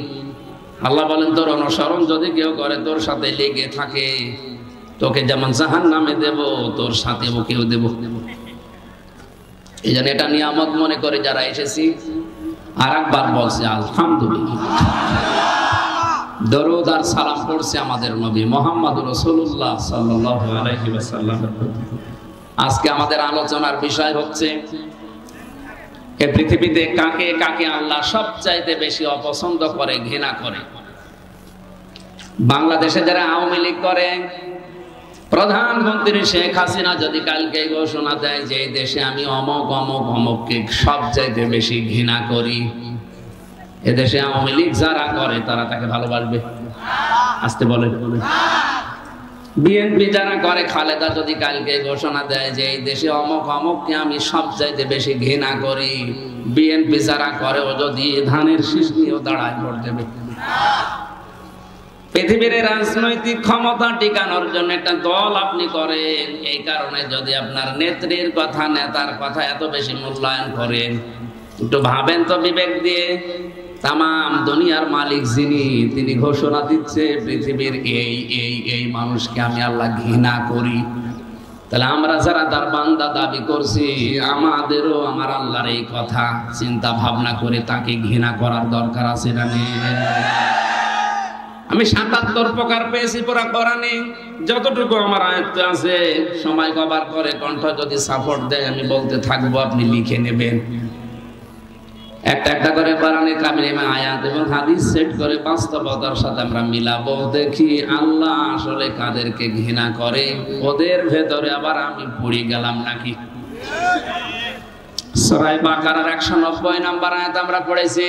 আল্লাহ বলেন তোর অনুসরণ যদি কেউ করে, তোর সাথে লেগে থাকে, তোকে যেমন জাহান্নামে দেব, তোর সাথে ওকেও দেব। এই জন্য এটা নিয়ামত মনে করে যারা এসেছি, আর একবার বলছে আলহামদুলিল্লাহ, দরুদ আর সালাম পড়ছে আমাদের নবী মুহাম্মদুর রাসূলুল্লাহ সাল্লাল্লাহু আলাইহি ওয়াসাল্লাম। আজকে আমাদের আলোচনার বিষয় হচ্ছে এই পৃথিবীতে কাকে কাকে আল্লাহ সবচাইতে বেশি অপছন্দ করে, ঘৃণা করে। বাংলাদেশে যারা আওয়ামী লীগ করে, প্রধানমন্ত্রী শেখ হাসিনা যদি কালকে ঘোষণা দেয় যে এই দেশে আমি অমক অমক অমককে সবচাইতে বেশি ঘৃণা করি, এদেশে আওয়ামী লীগ যারা করে তারা তাকে ভালোবাসবে? আসতে বলে। বিএনপি যারা করে, খালেদা যদি কালকে ঘোষণা দেয় যে এই দেশে অমক অমককে আমি সবচাইতে বেশি ঘৃণা করি, বিএনপি যারা করে ও যদি ধানের শীষ নিয়েও দাঁড়ায় ভোট দেবে। পৃথিবীর রাজনৈতিক ক্ষমতা টিকানোর জন্য একটা দল আপনি করেন, এই কারণে যদি আপনার নেত্রীর কথা, নেতার কথা এত বেশি মূল্যায়ন করেন, একটু ভাবেন তো বিবেক দিয়ে। তাম দুনিয়ার মালিক যিনি, তিনি ঘোষণা দিচ্ছে পৃথিবীর এই এই এই মানুষকে আমি আল্লাহ ঘৃণা করি। তাহলে আমরা যারা তার বান্দা দাবি করছি, আমাদেরও আমার আল্লাহর এই কথা চিন্তা ভাবনা করে তাকে ঘৃণা করার দরকার আছে না নেই? আমি ৭৭ প্রকার পেয়েছি পুরা কোরআনে, যতটুকু আমার আয়ত্ত আছে। সময় কভার করে কণ্ঠ যদি সাপোর্ট দেয় আমি বলতে থাকবো, আপনি লিখে নেবেন। একটা একটা করে কোরআনে কারিমে আয়াত এবং হাদিস সেট করে বাস্তবতার সাথে আমরা মিলাবো, দেখি আল্লাহ আসলে কাদেরকে ঘৃণা করে, ওদের ভেতরে আবার আমি পড়ে গেলাম নাকি। সূরা বাকারার 190 নম্বর আয়াত আমরা পড়েছি।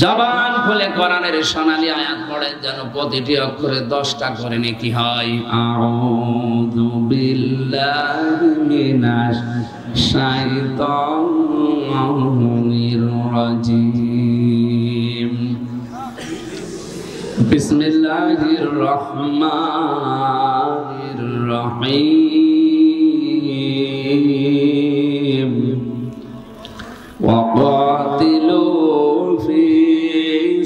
জবান খুলে কোরআনের সোনালী আয়াত পড়েন যেন প্রতিটি অক্ষরে 10টা করে নেকি হয়। আউযু বিল্লাহি মিনাশ শাইতানির রাজিম। বিসমিল্লাহির রহমানির রহিম। ওয়াকাতিলু ফি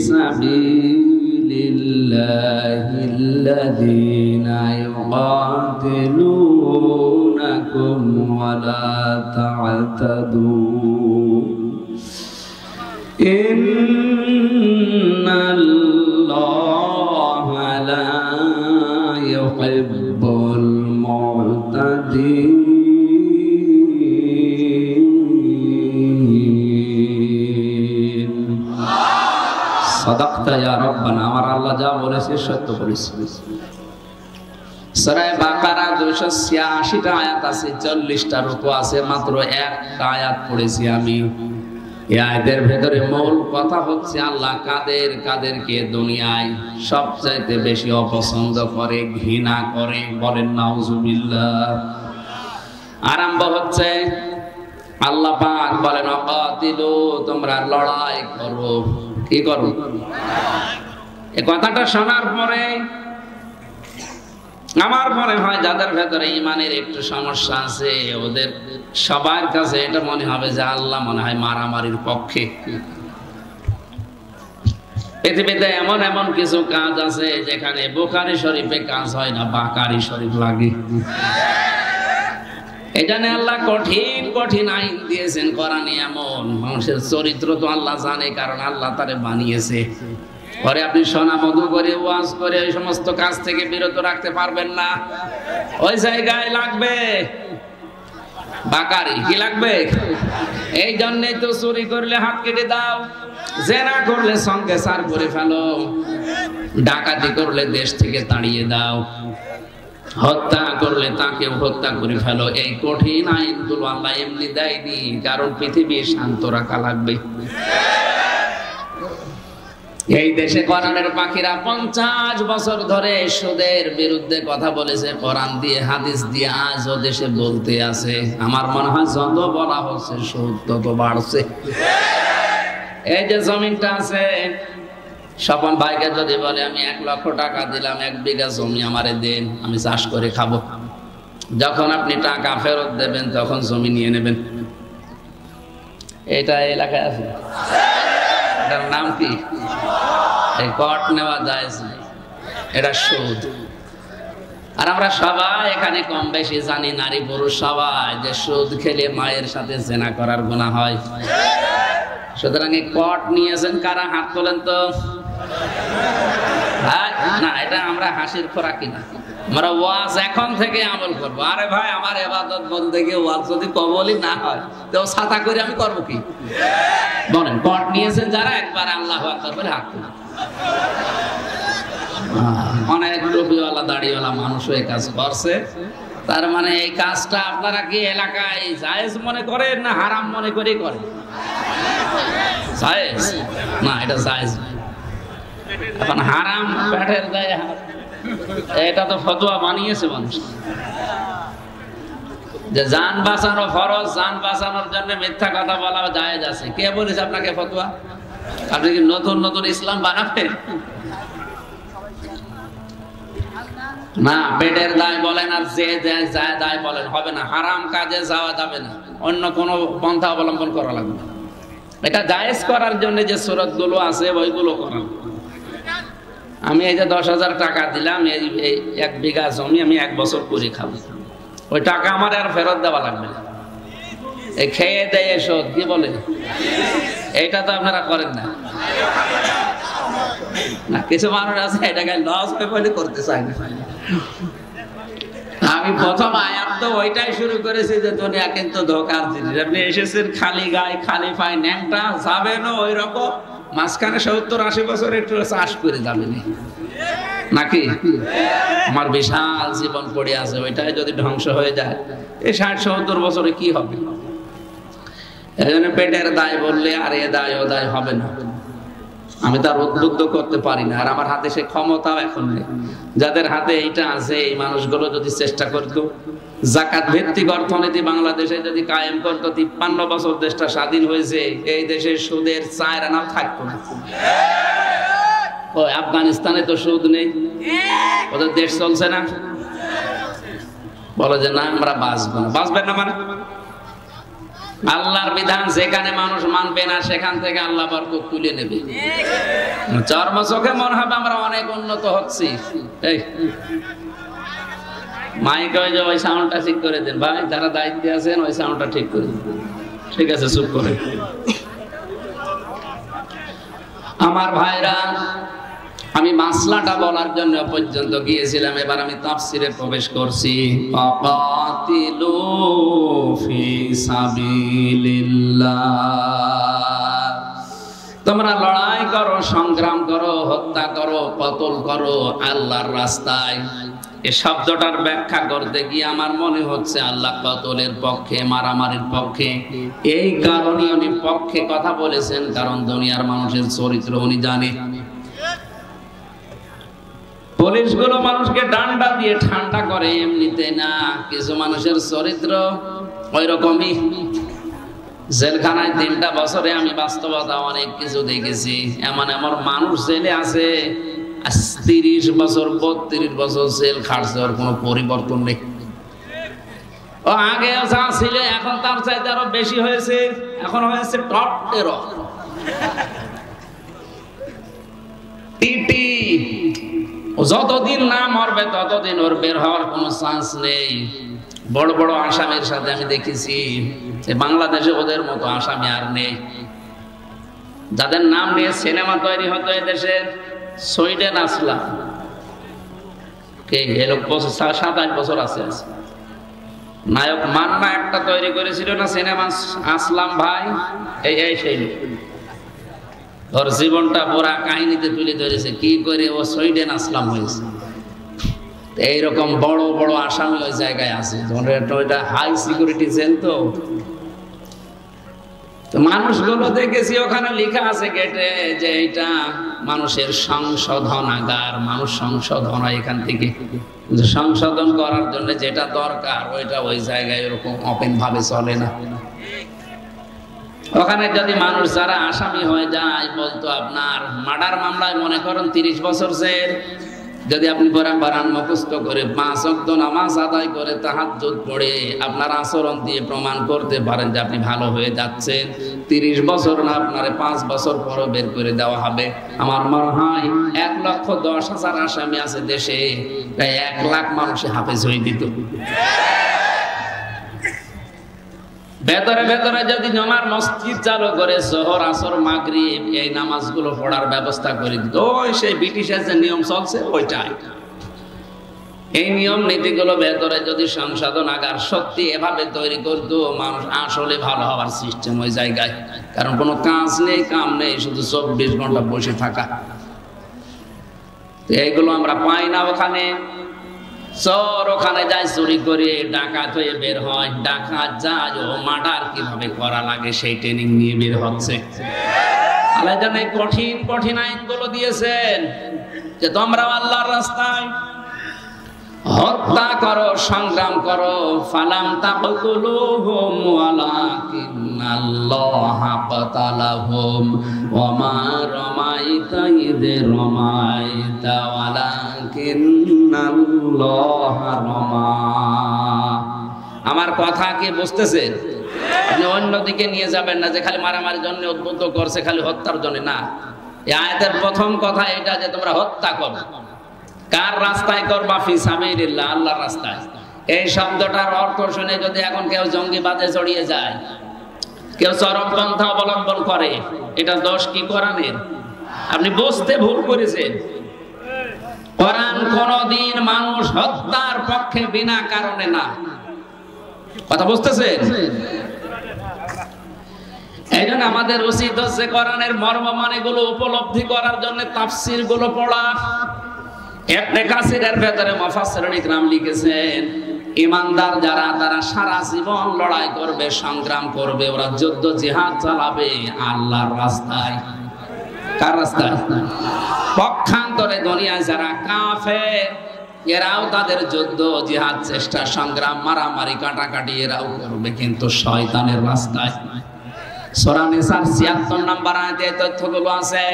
সাবিলিল্লাহিল্লাযীনা ইউকাতিলুনাকুম ওয়া লা তা'তাদু ইন্নাল্লাহা লা ইউহিব্বুল মু'তাদিন। সাদাকতা ইয়া রাব্বানা, আমার আল্লাহ যা বলেছে সত্য বলেছে। সূরা বাকারা 286টা আয়াত আছে, 40টা রুকু আছে, মাত্র একটা আয়াত পড়েছি আমি। এই আয়াতের ভেতরে মূল কথা হচ্ছে আল্লাহ কাদেরকে দুনিয়ায় সবচাইতে বেশি অপছন্দ করে, ঘৃণা করে, বলেন নাউজুবিল্লাহ। আরম্ভ হচ্ছে আল্লাহ পাক বলেন ওয়াকাতিলু, তোমরা লড়াই করো। কি করো? এই কথাটা শোনার পরে আমার মনে হয় যাদের ভেতরে ঈমানের একটু সমস্যা আছে ওদের সবার কাছে এটা মনে হবে যে আল্লাহ মনে হয় মারামারির পক্ষে। পৃথিবীতে এমন এমন কিছু কাজ আছে যেখানে বুখারী শরীফে কাজ হয় না, বাকারী শরীফ লাগে। এই জন্য আল্লাহ কঠিন কঠিন আইন দিয়েছেন কোরআনে। এমন মানুষের চরিত্র তো আল্লাহ জানে, কারণ আল্লাহ তারে বানিয়েছে। পরে আপনি সোনা মধু করে ওয়াজ করে ওই সমস্ত কাজ থেকে বিরত রাখতে পারবেন না। ওই জায়গায় লাগবে বাকারি। কি লাগবে? এই জন্যই তো চুরি করলে হাত কেটে দাও, জেনা করলে সঙ্গে সার করে ফেলো, ডাকাতি করলে দেশ থেকে তাড়িয়ে দাও, হত্যা করলে তাকে হত্যা করে ফেলো। এই কঠিন আইনগুলো আল্লাহ এমনি দেয়নি, কারণ পৃথিবী শান্ত রাখা লাগবে। এই দেশে কোরআনের পাখিরা 50 বছর ধরে সুদের বিরুদ্ধে কথা বলেছে, কোরআন দিয়ে হাদিস দিয়ে আজও দেশে বলতে আছে। আমার মনে হয় যত বলা হচ্ছে সুদ তত বাড়ছে। এই যে জমিনটা আছে, স্বপন ভাইকে যদি বলে আমি 1 লক্ষ টাকা দিলাম, 1 বিঘা জমি আমারে দেন, আমি চাষ করে খাবো, যখন আপনি টাকা ফেরত দেবেন তখন জমি নিয়ে নেবেন। এটা এলাকায় আছে, এটার নাম কি? এই কট নেওয়া যায়, এটা সুদ। আর আমরা সবাই এখানে কম বেশি জানি, নারী পুরুষ সবাই, যে সুদ খেলে মায়ের সাথে জেনা করার গুনাহ হয়। সুতরাং এই কট নিয়েছেন কারা? হাত তোলেন তো। না, এটা আমরা হাসির খোরাকি না, আমরা ওয়াজ এখন থেকে আমল করবো। আরে ভাই, আমার ইবাদত বন্দেগী ওয়াজ যদি কবুলই না হয় তো ছাতা করে আমি করবো কি? বলেন, কট নিয়েছেন যারা একবার আল্লাহু আকবার বলে হাত তোলেন। অনেক টুপিওয়ালা দাড়িওয়ালা মানুষ এই কাজ করছে, তার মানে এই কাজটা আপনারা কি এলাকায় জায়েজ মনে করেন না হারাম মনে করেই করেন? জায়েজ না, এটা জায়েজ। এখন হারাম পেটের গায়ে হাত, এটা তো ফতোয়া বানিয়েছে মানুষ যে জান বাঁচানো ফরজ, জান বাঁচানোর জন্য মিথ্যা কথা বলা জায়েজ আছে। কে বলেছে আপনাকে ফতোয়া? আপনি কি নতুন নতুন ইসলাম বানাবেন? না, পেটের দায় বলেন আর যে যায় দায় বলেন হবে না। হারাম কাজে যাওয়া যাবে না, অন্য কোনো পন্থা অবলম্বন করা লাগবে। এটা জায়েজ করার জন্য যে সূরাতগুলো আছে ওইগুলো করান। আমি এই যে 10,000 টাকা দিলাম, এই 1 বিঘা জমি আমি 1 বছর করে খাবো, ওই টাকা আমার আর ফেরত দেওয়া লাগবে না। এই খেয়ে দেয় শোধ কি বলে, এইটা তো আপনারা করেন না। না, কিছু মানুষ আছে এটাকে লস হয়ে পড়ে করতে চায় না। আমি প্রথম আয়াত তো ওইটাই শুরু করেছি যে দুনিয়া কিন্তু ধোকার জিনিস। আপনি এসেছেন খালি গায়ে খালি পায়ে, ন্যাংটা যাবেন ওই রকম, মাঝখানে 70-80 বছর একটু চাষ করে যাবেন নাকি? আমার বিশাল জীবন পড়ে আছে, ওইটাই যদি ধ্বংস হয়ে যায় এই 60-70 বছরে কি হবে? এই জন্য পেটের দায় বললে আর এ দায় ও দায় হবে না, আমি তার উদ্বুদ্ধ করতে পারি না, আর আমার হাতে সে ক্ষমতাও এখন নেই। যাদের হাতে এইটা আছে এই মানুষগুলো যদি চেষ্টা করতো যাকাত ভিত্তিক অর্থনীতি বাংলাদেশে যদি কায়েম করতো, 53 বছর দেশটা স্বাধীন হয়েছে, এই দেশের সুদের 4 আনাও থাকতো না। ওই আফগানিস্তানে তো সুদ নেই, ওদের দেশ চলছে না, বলে যে না আমরা বাঁচবো না। বাঁচবেন না মানে আল্লাহর বিধান যেখানে মানুষ মানবে না সেখান থেকে আল্লাহ বরকত তুলে নেবে। চর্ম চোখে মনে হবে আমরা অনেক উন্নত হচ্ছি। এই মাইক ওই সাউন্ডটা ঠিক করে দেন ভাই, যারা দায়িত্বে আছেন ওই সাউন্ডটা ঠিক করে দেন। ঠিক আছে, চুপ করে। আমার ভাইরা, আমি মাসলাটা বলার জন্য পর্যন্ত গিয়েছিলাম, এবার আমি তাফসিরে প্রবেশ করছি। ফাকাতিলু ফি সাবিলিল্লাহ, তোমরা লড়াই করো, সংগ্রাম করো, হত্যা করো, কতল করো আল্লাহর রাস্তায়। এই শব্দটার ব্যাখ্যা করতে গিয়ে আমার মনে হচ্ছে আল্লাহ কতলের পক্ষে, মারামারির পক্ষে। এই কারণে উনি পক্ষে কথা বলেছেন, কারণ দুনিয়ার মানুষের চরিত্র উনি জানে। পুলিশগুলো মানুষকে ডান্ডা দিয়ে ঠান্ডা করে এমনিতে না, কিছু মানুষের চরিত্র ওই রকমই। জেলখানায় 3টা বছরে আমি বাস্তবতা অনেক কিছু দেখেছি। এমন এমন মানুষ জেলে আছে 30 বছর 32 বছর জেল খাটছে, ওর কোনো পরিবর্তন নেই। ও আগে যা ছিল এখন তার চাইতে আরো বেশি হয়েছে, এখন হয়েছে টপ টেরর। টিটি যতদিন না মরবে ততদিন ওর বের হওয়ার কোনো চান্স নেই। বড় বড় আসামির সাথে আমি দেখেছি যে বাংলাদেশে ওদের মতো আসামি আর নেই। যাদের নাম নিয়ে সিনেমা তৈরি হতো এদেশের, সুইডেন আসলাম, কে এ লোক 27 বছর আছে, নায়ক মান্না একটা তৈরি করেছিল না সিনেমা, আসলাম ভাই, এই সেই লোক। ওর জীবনটা পুরা কাহিনীতে তুলে ধরেছে কি করে ও সুইডেন আসলাম হয়েছে। এইরকম বড় বড় আসামি ওই জায়গায় আছে, ওইটা হাই সিকিউরিটি জেল। তো মানুষগুলো দেখেছি ওখানে লেখা আছে গেটে যে এটা মানুষের সংশোধনাগার, মানুষ সংশোধন হয় এখান থেকে। সংশোধন করার জন্য যেটা দরকার ওইটা ওই জায়গায় এরকম ওপেন ভাবে চলে না। ওখানে যদি মানুষ যারা আসামি হয়ে যায়, বলতো আপনার মার্ডার মামলায় মনে করেন 30 বছর জেল, যদি আপনি কোরআন মুখস্থ করে 5 ওয়াক্ত নামাজ আদায় করে তাহাজ্জুদ পড়ে আপনার আচরণ দিয়ে প্রমাণ করতে পারেন যে আপনি ভালো হয়ে যাচ্ছেন, 30 বছর না আপনারে 5 বছর পরও বের করে দেওয়া হবে। আমার মনে হয় 1,10,000 আসামি আছে দেশে, প্রায় 1 লাখ মানুষে হাফেজ হয়ে দিত। ভেতরে ভেতরে যদি জমার মসজিদ চালু করে জোহর আসর মাগরিব এই নামাজগুলো পড়ার ব্যবস্থা করে দিত, ওই সেই ব্রিটিশের যে নিয়ম চলছে ওইটাই। এই নিয়ম নীতিগুলো ভেতরে যদি সংশোধনাগার সত্যি এভাবে তৈরি করতো, মানুষ আসলে ভালো হওয়ার সিস্টেম ওই জায়গায়। কারণ কোনো কাজ নেই, কাম নেই, শুধু 24 ঘন্টা বসে থাকা। এইগুলো আমরা পাই না ওখানে। চোর ওখানে যায় চুরি করে, ডাকাত হয়ে বের হয়, ডাকাত যায় ও মার্ডার কিভাবে করা লাগে সেই ট্রেনিং নিয়ে বের হচ্ছে। আল্লাহ জানে কঠিন কঠিন আইনগুলো দিয়েছেন যে তোমরা আল্লাহর রাস্তায় হত্যা করো, সংগ্রাম করো। ফালাম তাকতুলুহুম ওয়ালাকিন্নাল্লাহা কাতালাহুম ওয়া মা রামাইতা ইয রামাইতা ওয়ালাকিন্নাল্লাহা রামা। আমার কথা কি বুঝতেছেন? আপনি অন্যদিকে নিয়ে যাবেন না যে খালি মারামারির জন্য উদ্বুদ্ধ করছে, খালি হত্যার জন্য না। এই আয়াতের প্রথম কথা এটা যে তোমরা হত্যা করো। কার রাস্তায় করবা? ফি সাবিলিল্লাহ, আল্লাহর রাস্তায়। এই শব্দটার অর্থ শুনে যদি এখন কেউ জঙ্গিবাদে জড়িয়ে যায়, কেউ চরমপন্থা অবলম্বন করে, এটা দোষ কি কোরআনের? আপনি বুঝতে ভুল করেছেন। কোরআন কোনদিন মানুষ হত্যার পক্ষে বিনা কারণে না। কথা বুঝতেছেন? এই জন্য আমাদের উচিত হচ্ছে কোরআনের মর্ম মানেগুলো উপলব্ধি করার জন্য তাফসীর গুলো পড়া। ইবনে কাসিরের ভেতরে মুফাসসিরুল ইকরাম লিখেছেন ইমানদার যারা তারা সারা জীবন লড়াই করবে, সংগ্রাম করবে, ওরা যুদ্ধ জিহাদ চালাবে আল্লাহর রাস্তায়। কার রাস্তায়? পক্ষান্তরে দুনিয়ায় যারা কাফের এরাও তাদের যুদ্ধ জিহাদ চেষ্টা সংগ্রাম মারামারি কাটাকাটি এরাও করবে, কিন্তু শয়তানের রাস্তায়। সূরা নিসার ৭৬ নম্বর আয়াতে এই তথ্যগুলো আছে।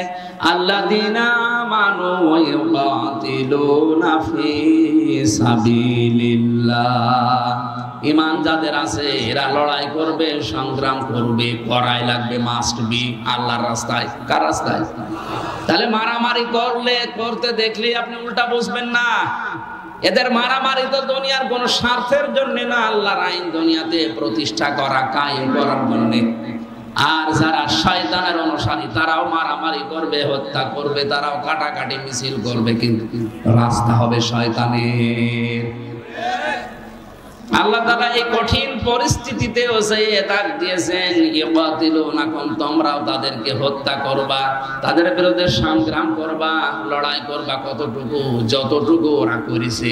আল্লাযীনা আমানু ওয়া ইউকাতিলুনা ফি সাবিলিল্লাহ। ঈমান যাদের আছে এরা লড়াই করবে, সংগ্রাম করবে, করাই লাগবে, মাস্ট বি আল্লাহর রাস্তায়। কার রাস্তায়? তাহলে মারামারি করতে দেখলে আপনি উল্টা বুঝবেন না। এদের মারামারি তো দুনিয়ার কোন স্বার্থের জন্য না, আল্লাহর আইন দুনিয়াতে প্রতিষ্ঠা করা, কায়েম করার জন্য। আর যারা শয়তানের অনুসারী তারাও মারামারি করবে, হত্যা করবে, তারাও কাটাকাটি মিছিল করবে, কিন্তু রাস্তা হবে শয়তানের। আল্লাহ তাআলা এই কঠিন পরিস্থিতিতেও ডাক দিয়েছেন, ইকাতিলুনাকুম, তোমরাও তাদেরকে হত্যা করবা, তাদের বিরুদ্ধে সংগ্রাম করবা, লড়াই করবা। কতটুকু? যতটুকু ওরা করেছে।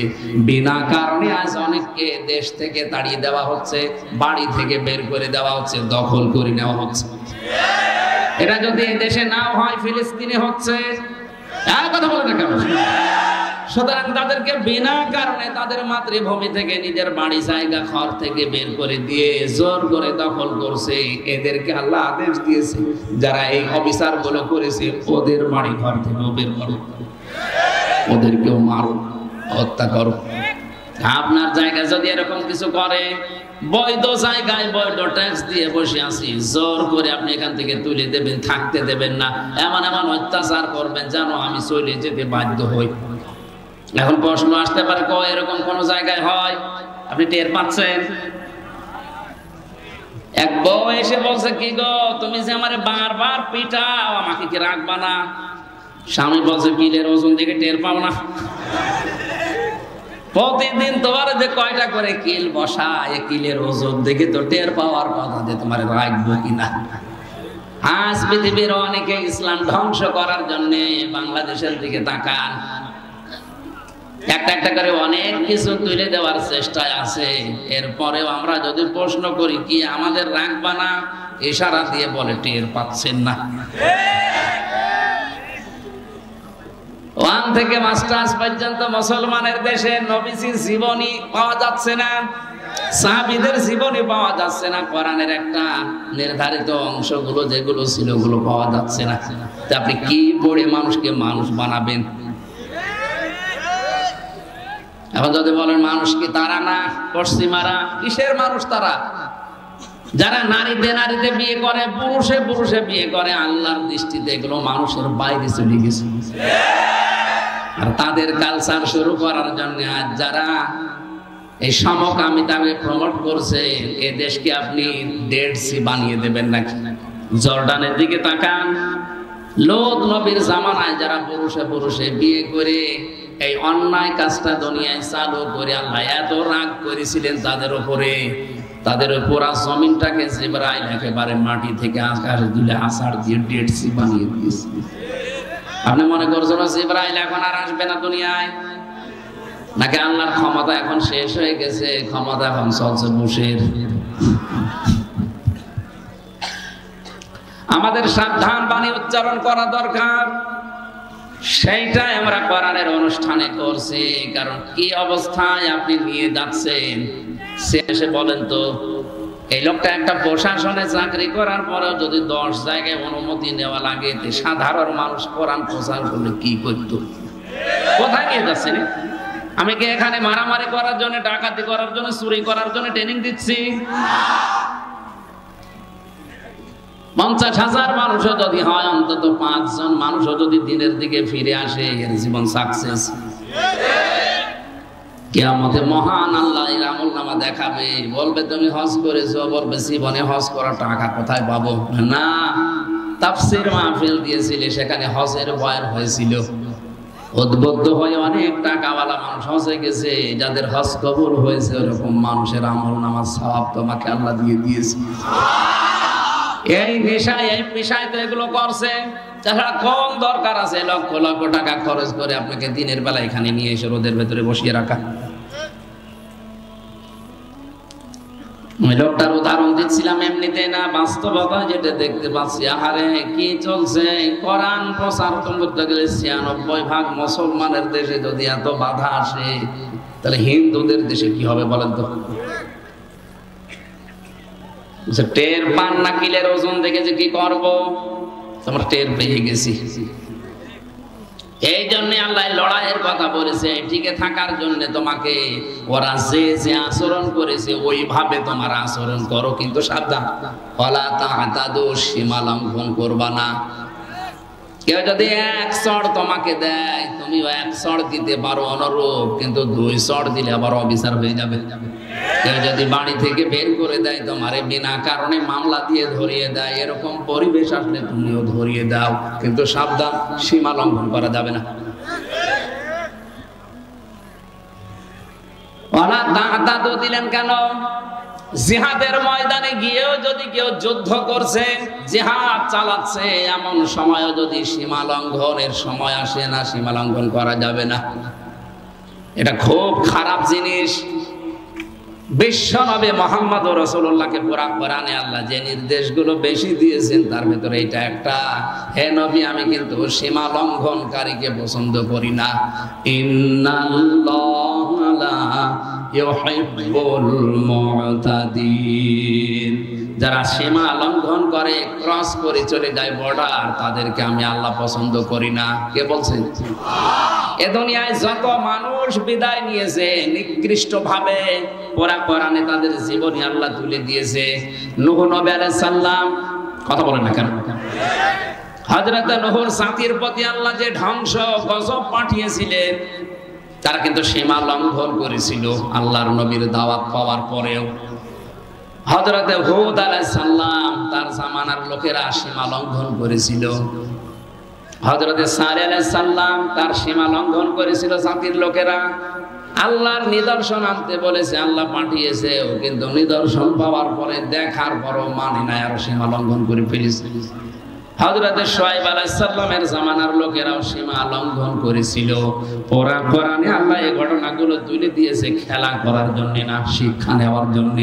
বিনা কারণে আজ অনেককে দেশ থেকে তাড়িয়ে দেওয়া হচ্ছে, বাড়ি থেকে বের করে দেওয়া হচ্ছে, দখল করে নেওয়া হচ্ছে। এটা যদি এই দেশে নাও হয়, ফিলিস্তিনে হচ্ছে। কথা বলে না কেন? সুতরাং তাদেরকে বিনা কারণে তাদের মাতৃভূমি থেকে, নিজের বাড়ি জায়গা ঘর থেকে বের করে দিয়ে জোর করে দখল করছে। এদেরকে আল্লাহ আদেশ দিয়েছে, যারা এই অবিচার গুলো করেছে ওদের বাড়ি ঘর থেকে বের করো, ওদেরকেও মারো, হত্যা করো। আপনার জায়গায় যদি এরকম কিছু করে, বৈধ জায়গায় বৈধ ট্যাক্স দিয়ে বসে আছি, জোর করে আপনি এখান থেকে তুলে দেবেন, থাকতে দেবেন না, এমন এমন অত্যাচার করবেন যেন আমি চলে যেতে বাধ্য হই। এখন প্রশ্ন আসতে পারে, এরকম কোন জায়গায় হয়? আপনি টের পাচ্ছেন? এক বউ এসে বলছে, কি গো তুমি যে আমারে বারবার পিটাও, আমাকে কি রাখবা না? স্বামী বলছে, কিলের ওজন দেখে টের পাও না? প্রতিদিন তোমার যে কয়টা করে কিল বসা, এই কিলের ওজন দেখে তো টের পাওয়ার কথা যে তোমার রাখবো কিনা। আজ পৃথিবীর অনেকে ইসলাম ধ্বংস করার জন্য বাংলাদেশের দিকে তাকান, একটা একটা করে অনেক কিছু তুলে দেওয়ার চেষ্টায় আছে। এরপরেও আমরা যদি প্রশ্ন করি, কি আমাদের রাখবা না, ইশারা দিয়ে বলে টের পাচ্ছেন না। 1 থেকে মাস্টার্স পর্যন্ত মুসলমানের দেশে নবীজির জীবনী পাওয়া যাচ্ছে না, সাহাবীদের জীবনী পাওয়া যাচ্ছে না, কোরআনের একটা নির্ধারিত অংশগুলো যেগুলো ছিল ওগুলো পাওয়া যাচ্ছে না। তা আপনি কি পড়ে মানুষকে মানুষ বানাবেন? এখন যদি বলেন মানুষ কি তারা না, পশ্চিমারা? কিসের মানুষ তারা? যারা নারীতে বিয়ে করে, পুরুষে বিয়ে করে, আল্লাহর দৃষ্টিতে এগুলো মানুষের বাইরে চলে গেছে। আর তাদের কালচার শুরু করার জন্য আজ যারা এই সমকামিতাকে প্রমোট করছে, এ দেশকে আপনি ডেড সি বানিয়ে দেবেন নাকি? জর্ডানের দিকে তাকান, লোদ নবীর জামানায় যারা পুরুষে বিয়ে করে এই অন্যায় কাজটা দুনিয়ায় চালু করে আল্লাহ এত রাগ করেছিলেন তাদের উপরে, তাদের পুরা জমিনটাকে জিবরাইল একেবারে মাটি থেকে আকাশে তুলে আষাঢ় দিয়ে ডেড সি বানিয়ে দিয়েছে। আপনি মনে করছেন জিবরাইল এখন আর আসবে না দুনিয়ায়? নাকি আল্লাহর ক্ষমতা এখন শেষ হয়ে গেছে, ক্ষমতা এখন চলছে বুশের? আমাদের সাবধান বাণী উচ্চারণ করা দরকার, সেইটাই আমরা কোরআনের অনুষ্ঠানে করছি। কারণ কি অবস্থায় আপনি নিয়ে যাচ্ছেন, শেষে বলেন তো, এই লোকটা একটা প্রশাসনে চাকরি করার পরেও যদি 10 জায়গায় অনুমতি নেওয়া লাগে, সাধারণ মানুষ কোরআন প্রচার করলে কি করত? কোথায় নিয়ে যাচ্ছেন? আমি কি এখানে মারামারি করার জন্য, ডাকাতি করার জন্য, চুরি করার জন্য ট্রেনিং দিচ্ছি? 50,000 মানুষও যদি হয়, অন্তত 5 জন মানুষও যদি দিনের দিকে ফিরে আসে, এর জীবন সাকসেস। কিয়ামতে মহান আল্লাহ এর আমলনামা দেখাবে, বলবে তুমি হজ করেছো, বলবে জীবনে হজ করার টাকা কোথায় পাবো? না, তাফসীর মাহফিল দিয়েছিলে, সেখানে হজের বয়ান হয়েছিল, উদ্বুদ্ধ হয়ে অনেক টাকাওয়ালা মানুষ হজে গেছে, যাদের হজ কবুল হয়েছে ওরকম মানুষের আমলনামার সওয়াব তোমাকে আল্লাহ দিয়ে দিয়েছে। এই পেশায় তো এগুলো করছে, তাছাড়া কোন দরকার আছে লক্ষ লক্ষ টাকা খরচ করে আপনাকে দিনের বেলা এখানে নিয়ে এসে রোদের ভেতরে বসিয়ে রাখা? ওই লোকটার উদাহরণ দিচ্ছিলাম এমনিতে না, বাস্তবতা যেটা দেখতে পাচ্ছি। আহারে কি চলছে, কোরআন প্রচার করতে গেলে ৯৬% মুসলমানের দেশে যদি এত বাধা আসে, তাহলে হিন্দুদের দেশে কি হবে বলেন তো? টের পান না কিলের ওজন দেখে যে কি করব, তোমরা টের পেয়ে গেছি। এই জন্য আল্লাহ লড়াইয়ের কথা বলেছে, টিকে থাকার জন্য তোমাকে ওরা যে যে আচরণ করেছে ওইভাবে তোমার আচরণ করো, কিন্তু সাবধান, ওয়ালা তা'তাদু, সীমা লঙ্ঘন করবা না। কেউ যদি ১ চড় তোমাকে দেয়, তুমি ১ চড় দিতে পারো অনুরূপ, কিন্তু ২ চড় দিলে আবার অবিচার হয়ে যাবে। কেউ যদি বাড়ি থেকে বের করে দেয় তোমারে, বিনা কারণে মামলা দিয়ে ধরিয়ে দেয়, এরকম পরিবেশ আসলে তুমিও ধরিয়ে দাও, কিন্তু সাবধান, সীমা লঙ্ঘন করা যাবে না। ওয়ালা তা'তাদু দিলেন কেন? জিহাদের ময়দানে গিয়েও যদি কেউ যুদ্ধ করছে, জিহাদ চালাচ্ছে, এমন সময়ও যদি সীমা লঙ্ঘনের সময় আসে না, সীমা লঙ্ঘন করা যাবে না। এটা খুব খারাপ জিনিস। বিশ্বনবী মুহাম্মদ রাসূলুল্লাহকে পুরা কোরআনে আল্লাহ যে নির্দেশগুলো বেশি দিয়েছেন তার ভিতরে এটা একটা। হে নবী, আমি কিন্তু সীমা লঙ্ঘনকারীকে পছন্দ করি না। ইন্নাল্লাহা লা ইউহিব্বুল মু'তাদিন, যারা সীমা লঙ্ঘন করে, ক্রস করে চলে যায় বর্ডার, তাদেরকে আমি আল্লাহ পছন্দ করি না। কে বলছেন? এ দুনিয়ায় যত মানুষ বিদায় নিয়েছে নিকৃষ্ট ভাবে, পুরা কোরআনে তাদের জীবনী আল্লাহ তুলে দিয়েছে। নূহ নবী আলাইহিস সালাম, কথা বলেন না কেন? হযরত নূহর জাতির প্রতি আল্লাহ যে ধ্বংস গজব পাঠিয়েছিলেন, তারা কিন্তু সীমা লঙ্ঘন করেছিল আল্লাহর নবীর দাওয়াত পাওয়ার পরেও। হযরত হুদ আলাইহিস সালাম, তার জামানার লোকেরা সীমা লঙ্ঘন করেছিল। হযরত সালেহ আলাইহিস সালাম, তার সীমা লঙ্ঘন করেছিল জাতির লোকেরা। আল্লাহর নিদর্শন আনতে বলেছে, আল্লাহ পাঠিয়েছে, কিন্তু নিদর্শন পাওয়ার পরে দেখার পরও মানে নাই, আর সীমা লঙ্ঘন করে ফেলেছে। হযরত শুআয়ব আলাইহিস সালামের জামানার লোকেরাও সীমা লঙ্ঘন করেছিল। পুরা কোরআনে আল্লাহ এই ঘটনাগুলো তুলে দিয়েছে খেলা করার জন্য না, শিক্ষা নেওয়ার জন্য।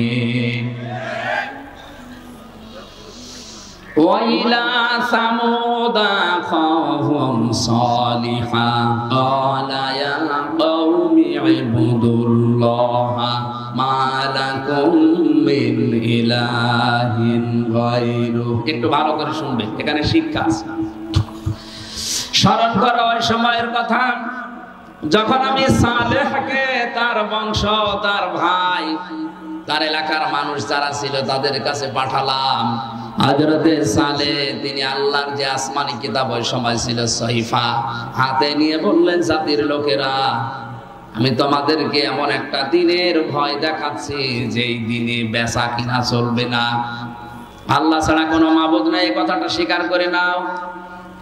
وَإِلَى ثَمُودَ أَخَاهُمْ صَالِحًا قَالَ يَا قَوْمِ اعْبُدُوا اللَّهَ مَا لَكُمْ مِنْ إِلَٰهٍ غَيْرُهُ। একটু ভালো করে শুনবে, এখানে শিক্ষা আছে। স্মরণ করো ওই সময়ের কথা যখন আমি সালেহকে, তার বংশ, তার ভাই, তার এলাকার মানুষ যারা ছিল তাদের কাছে পাঠালাম। হযরতে সালেহ তিনি আল্লাহর যে আসমানি কিতাব ওই সময় ছিল সহিফা, হাতে নিয়ে বললেন, জাতির লোকেরা, আমি তোমাদেরকে এমন একটা দিনের ভয় দেখাচ্ছি যেই দিনে বেচা কিনা চলবে না, আল্লাহ ছাড়া কোনো মাবুদ নাই, এই কথাটা স্বীকার করে নাও।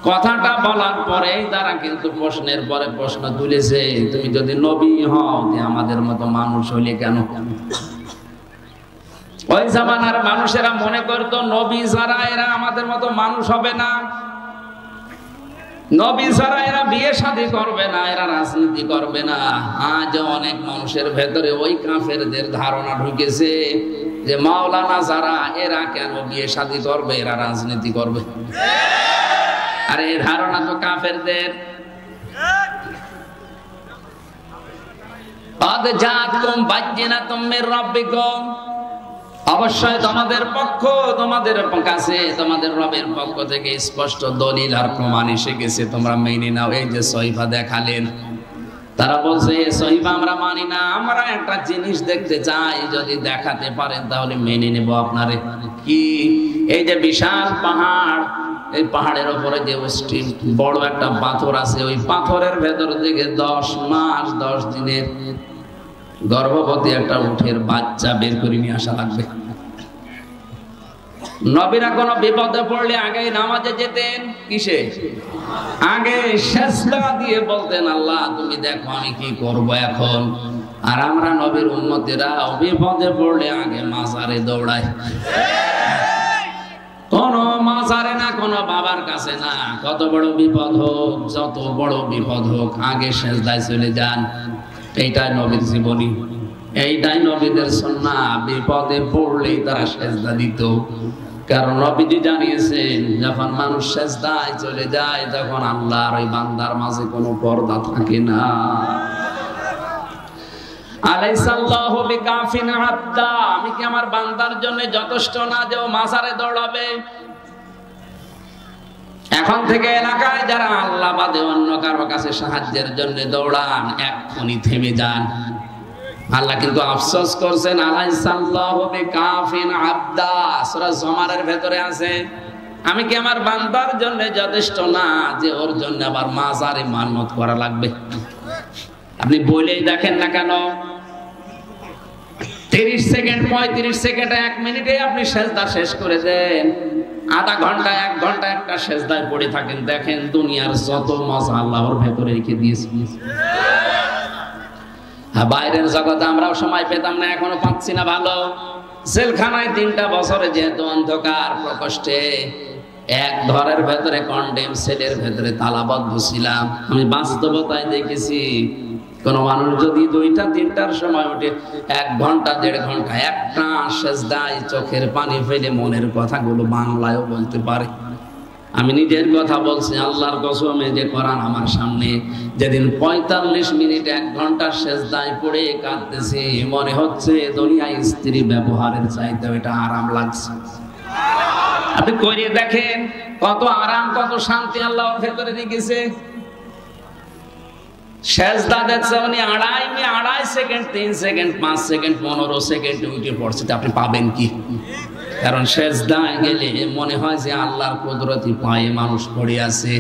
কথাটা বলার পরে তারা কিন্তু প্রশ্নের পরে প্রশ্ন তুলেছে, তুমি যদি নবী হও আমাদের মতো মানুষ হইলে কেন? ওই জামানার মানুষেরা মনে করতো নবী যারা এরা আমাদের মতো মানুষ হবে না, নবী যারা এরা বিয়ে শাদী করবে না, এরা রাজনীতি করবে না। আজ অনেক মানুষের ভেতরে ওই কাফেরদের ধারণা ঢুকেছে যে মাওলানা যারা এরা কেন বিয়ে শাদী করবে, এরা রাজনীতি করবে। আরে এই ধারণা তো কাফেরদের। قد جاءتكم بينة من ربكم, অবশ্যই তোমাদের কাছে তোমাদের রবের পক্ষ থেকে স্পষ্ট দলিল আর প্রমাণ এসে গেছে, তোমরা মেনে নাও। এই যে সহিফা দেখালেন, তারা বলছে সহিফা আমরা মানি না, আমরা একটা জিনিস দেখতে চাই, যদি দেখাতে পারেন তাহলে মেনে নেব আপনারে। কি? এই যে বিশাল পাহাড়, এই পাহাড়ের উপরে যে অস্থির বড় একটা পাথর আছে, ওই পাথরের ভেতর থেকে 10 মাস 10 দিনের গর্ভবতী একটা উটের বাচ্চা বের করে নিয়ে আসা লাগবে। নবীরা কোনো বিপদে পড়লে আগে নামাজে যেতেন, কিসে? আগে সেজদা দিয়ে বলতেন, আল্লাহ তুমি দেখো আমি কি করব এখন। আর আমরা নবীর উম্মতেরা বিপদে পড়লে আগে মাজারে দৌড়াই। কোন মাজারে না, কোন বাবার কাছে না, কত বড় বিপদ হোক, যত বড় বিপদ হোক, আগে সেজদায় চলে যান। এইটাই নবীর জীবনী। এইটাই নবীদের সুন্নাহ, বিপদে পড়লেই তারা সেজদা দিত। কারণ নবীজি জানিয়েছেন যখন মানুষ সেজদায় চলে যায় তখন আল্লাহর ওই বান্দার মাঝে কোনো পর্দা থাকে না। আলাইসাল্লাহু বিকাফিন আবদা, আমি কি আমার বান্দার জন্য যথেষ্ট না যে ও মাজারে দৌড়াবে? এখন থেকে এলাকায় যারা আল্লাহ বাদে অন্য কারো কাছে সাহায্যের জন্য দৌড়ান, এক্ষুনি থেমে যান। আল্লাহ কিন্তু আফসোস করছেন, আলাইসাল্লাহু বিকাফিন আবদা, সূরা জুমারের ভেতরে আছে, আমি কি আমার বান্দার জন্য যথেষ্ট না যে ওর জন্য আবার মাজারে মান্নত করা লাগবে? আপনি বলেই দেখেন না কেন, 30 সেকেন্ড 35 সেকেন্ড 1 মিনিটে আপনি সেজদা শেষ করে দেন, আধা ঘন্টা 1 ঘন্টা একটা সেজদায় পড়ে থাকেন, দেখেন দুনিয়ার যত মজা আল্লাহর ভেতরে রেখে দিয়েছে। বাইরের জগতে আমরাও সময় পেতাম না, এখনো পাচ্ছি না ভালো। জেলখানায় 3টা বছরে যেহেতু অন্ধকার প্রকোষ্ঠে এক ঘরের ভেতরে কন্ডেম সেলের ভেতরে তালাবদ্ধ ছিলাম, আমি বাস্তবতায় দেখেছি কোন মানুষ যদি 2টা 3টার সময় উঠে 1 ঘন্টা 1.5 ঘন্টা একটা সেজদায় চোখের পানি ফেলে মনের কথাগুলো বাংলায়ও বলতে পারে। আমি নিজের কথা বলছি, আল্লাহর কসমে যে কোরআন আমার সামনে, যেদিন 45 মিনিট 1 ঘন্টা সেজদায় পড়ে কাঁদতেছি, মনে হচ্ছে দুনিয়ায় স্ত্রী ব্যবহারের চাইতে এটা আরাম লাগছে। আপনি করে দেখেন কত আরাম, কত শান্তি আল্লাহর ভেতরে রেখেছে। সেজদা দেখছে উনি 2.5 সেকেন্ড 3 সেকেন্ড 5 সেকেন্ড 15 সেকেন্ড উঠে পড়ছে, আপনি পাবেন কি? কারণ সেজদায় গেলে মনে হয় যে আল্লাহর কুদরতি পায়ে মানুষ পড়ে আছে।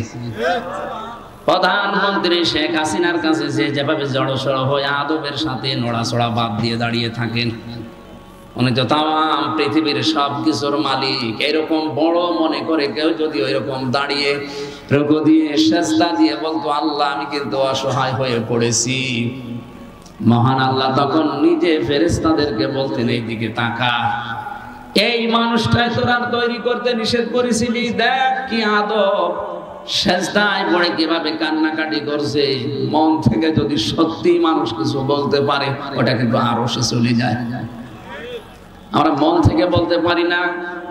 প্রধানমন্ত্রী শেখ হাসিনার কাছে যে যেভাবে জড়সড় হয়ে আদবের সাথে নড়াচড়া বাদ দিয়ে দাঁড়িয়ে থাকেন, উনি তো তাম পৃথিবীর সব কিছুর মালিক, এরকম বড় মনে করে কেউ যদি ওইরকম দাঁড়িয়ে রুকু দিয়ে সেজদা দিয়ে বলতো আল্লাহ আমি কিন্তু অসহায় হয়ে পড়েছি, মহান আল্লাহ তখন নিজে ফেরেশতাদেরকে বলতেন এইদিকে তাকা, এই মানুষটাই তোরা তৈরি করতে নিষেধ করেছিলি, দেখ কি আদব, সেজদায় পড়ে কিভাবে কান্নাকাটি করছে। মন থেকে যদি সত্যি মানুষ কিছু বলতে পারে ওটা কিন্তু আরো সে চলে যায়। আমরা মন থেকে বলতে পারি না,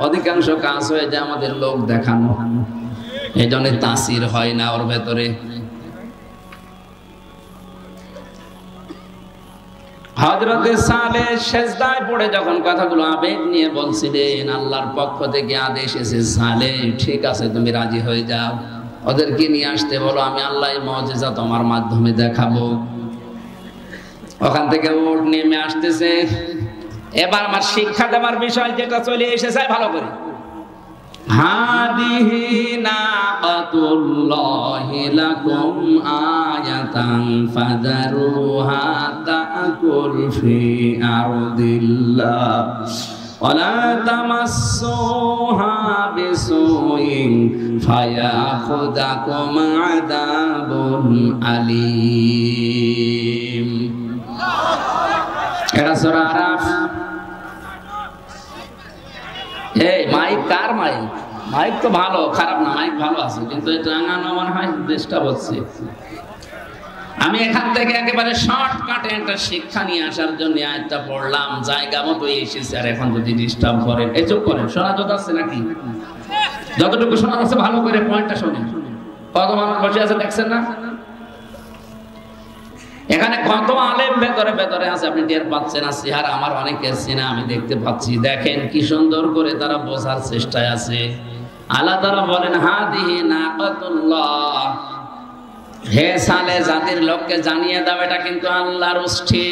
অধিকাংশ কাজ হয়ে যায় আমাদের লোক দেখানো, এই জন্য তাসির হয় না ওর ভেতরে। হযরতে সালেহ সেজদায় পড়ে যখন কথাগুলো আবেগ নিয়ে বলছিলেন, আল্লাহর পক্ষ থেকে আদেশ এসেছে, সালেহ ঠিক আছে তুমি রাজি হয়ে যাও, ওদেরকে নিয়ে আসতে বলো, আমি আল্লাহর মুজিজা তোমার মাধ্যমে দেখাবো। ওখান থেকে উট নেমে আসতেছে। এবার আমার শিক্ষা দেওয়ার বিষয় যেটা চলে এসেছে ভালো করে, হাদিহি নাকাতুল্লাহি লাকুম আয়াতান ফাযারুহা তাকুল ফি আরদিল্লাহ ওয়ালা তামাসসুহা বিসুইন ফায়াখুযাকুম আযাবুন আলীম। এটা সূরা আরাফ। এই মাইক কার মাইক? মাইক তো ভালো, খারাপ না, মাইক ভালো আছে, কিন্তু এটা টাঙানো মনে হয় ডিস্টার্ব হচ্ছে। আমি এখান থেকে একেবারে শর্টকাটে একটা শিক্ষা নিয়ে আসার জন্য আয়াতটা পড়লাম, জায়গা মতো এসেছে। আর এখন যদি ডিস্টার্ব করেন, এই চুপ করেন, শোনা যত আছে নাকি? যতটুকু শোনা আছে ভালো করে পয়েন্টটা শোনেন। কত মানুষ বসে আছে দেখছেন না? এখানে কত আলেম ভেতরে ভেতরে আছে, আপনি টের পাচ্ছেন না? চেহারা আমার অনেকে চেনা, আমি দেখতে পাচ্ছি। দেখেন কি সুন্দর করে তারা বোঝার চেষ্টায় আছে। আল্লাহ তাআলা বলেন, হাদিহি নাকাতুল্লাহ, হে সালেহ জাতির লোককে জানিয়ে দাও এটা কিন্তু আল্লাহর উষ্ঠি,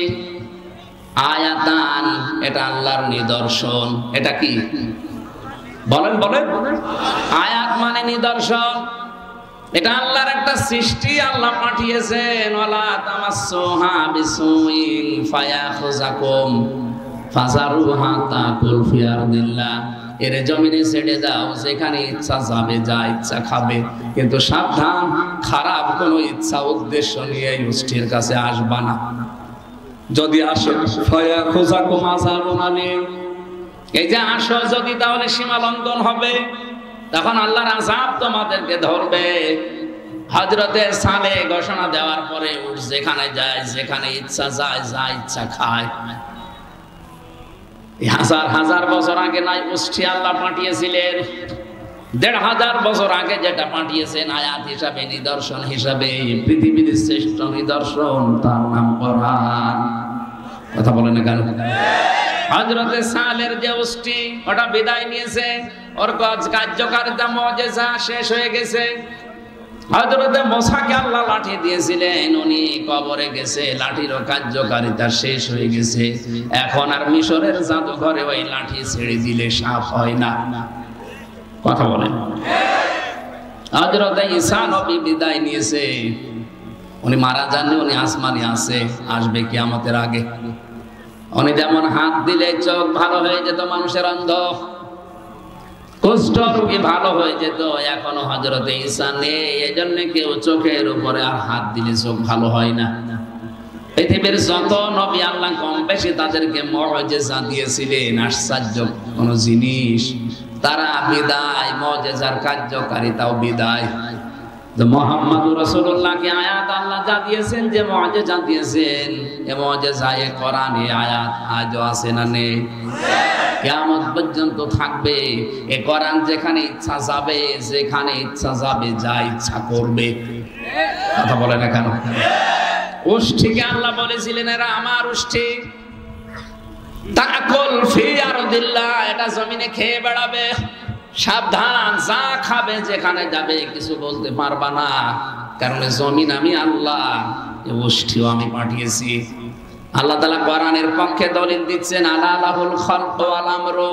আয়াতান এটা আল্লাহর নিদর্শন। এটা কি বলেন বলেন? আয়াত মানে নিদর্শন, এটা আল্লাহর একটা সৃষ্টি, আল্লাহ পাঠিয়েছেন। ওয়ালা তামাসসুহা বিসুইন ফায়াখুযাকুম ফাযারুহা তাকুল ফি আরদিল্লাহ, এর জমিনে ছেড়ে দাও, যেখানে ইচ্ছা যাবে, যা ইচ্ছা খাবে, কিন্তু সাবধান খারাপ কোনো ইচ্ছা উদ্দেশ্য নিয়ে এই উষ্ঠির কাছে আসবা না। যদি আসো ফায়াখুযাকুম আযাবুন আলীম, এই যে আসো যদি, তাহলে সীমা লঙ্ঘন হবে, তখন আল্লাহর আযাব তোমাদেরকে ধরবে। হযরতে সালেহ ঘোষণা দেওয়ার পরে উঠ যেখানে যায়, যেখানে ইচ্ছা যায়, যা ইচ্ছা খায়। হাজার হাজার বছর আগে নাই উষ্টি আল্লাহ পাঠিয়েছিলেন, ১৫০০ বছর আগে যেটা পাঠিয়েছেন আয়াত হিসাবে, নিদর্শন হিসাবে, পৃথিবীর শ্রেষ্ঠ নিদর্শন, তার নাম কোরআন। কথা বলেন না কেন? হযরতে সালের যে উষ্টি ওটা বিদায় নিয়েছে, ওর কার্যকারিতা মুজিজা শেষ হয়ে গেছে। হযরতে মুসাকে আল্লাহ লাঠি দিয়েছিলেন, উনি কবরে গেছে, লাঠিরও কার্যকারিতা শেষ হয়ে গেছে। এখন আর মিশরের জাদুঘরে ওই লাঠি ছেড়ে দিলে সাপ হয় না। কথা বলেন। হযরতে ঈসা নবী বিদায় নিয়েছে, উনি মারা যাননি, উনি আসমানে আছে, আসবে কিয়ামতের আগে। উনি যেমন হাত দিলে চোখ ভালো হয়ে যেত মানুষের, অন্ধ কুষ্ঠ রোগী ভালো হয়ে যেত, এখনো হযরতে ঈসা নেই, এজন্য কেউ চোখের উপরে আর হাত দিলে চোখ ভালো হয় না। পৃথিবীর যত নবী আল্লাহ কম বেশি তাদেরকে মুজিজা দিয়েছিলেন, আশ্চর্য কোন জিনিস, তারা বিদায়, মুজিজার কার্যকারিতাও বিদায়। মুহাম্মদুর রাসূলুল্লাহকে আয়াত আল্লাহ যা দিয়েছেন, যে মুজিজা দিয়েছেন, এই মুজিজা এ কোরআনে আয়াত আজও আছে না নেই? কিয়ামত পর্যন্ত থাকবে। এ কোরআন যেখানে ইচ্ছা যাবে, যেখানে ইচ্ছা যাবে, যা ইচ্ছা করবে। কথা বলে না কেন? উষ্ঠিকে আল্লাহ বলেছিলেন এরা আমার উষ্ঠি, তাকুল ফি আরদিল্লাহ, এটা জমিনে খেয়ে বেড়াবে, সাবধান, যা খাবে যেখানে যাবে কিছু বলতে পারবা না, কারণ জমিন আমি আল্লাহ, এই উষ্ঠিও আমি পাঠিয়েছি। আল্লাহ তাআলা কোরআনের পক্ষে দলিল দিচ্ছেন, আলা লাহুল খালকু ওয়াল আমরু,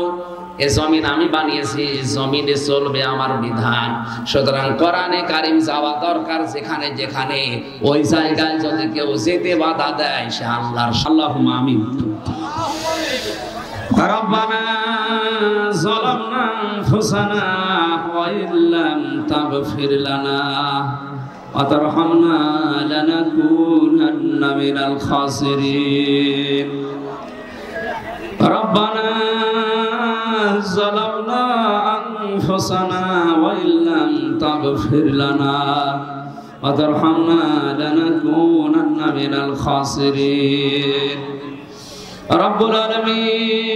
এই জমিন আমি বানিয়েছি, জমিনে চলবে আমার বিধান। সুতরাং কোরআনে কারীম যাওয়া দরকার যেখানে যেখানে, ওই জায়গায় যদি কেউ যেতে বাধা দেয় সে আল্লাহর। আল্লাহুম্মা আমিন। রব্বানা যালামনা আনফুসানা ওয়া ইল্লাম তাগফির লানা ওয়া তারহামনা লানাকুনান্না মিনাল খাসিরিন। রব্বানা যালামনা আনফুসানা ওয়া ইল্লাম তাগফির লানা ওয়া তারহামনা লানাকুনান্না মিনাল খাসিরিন। রব্বুল আলামিন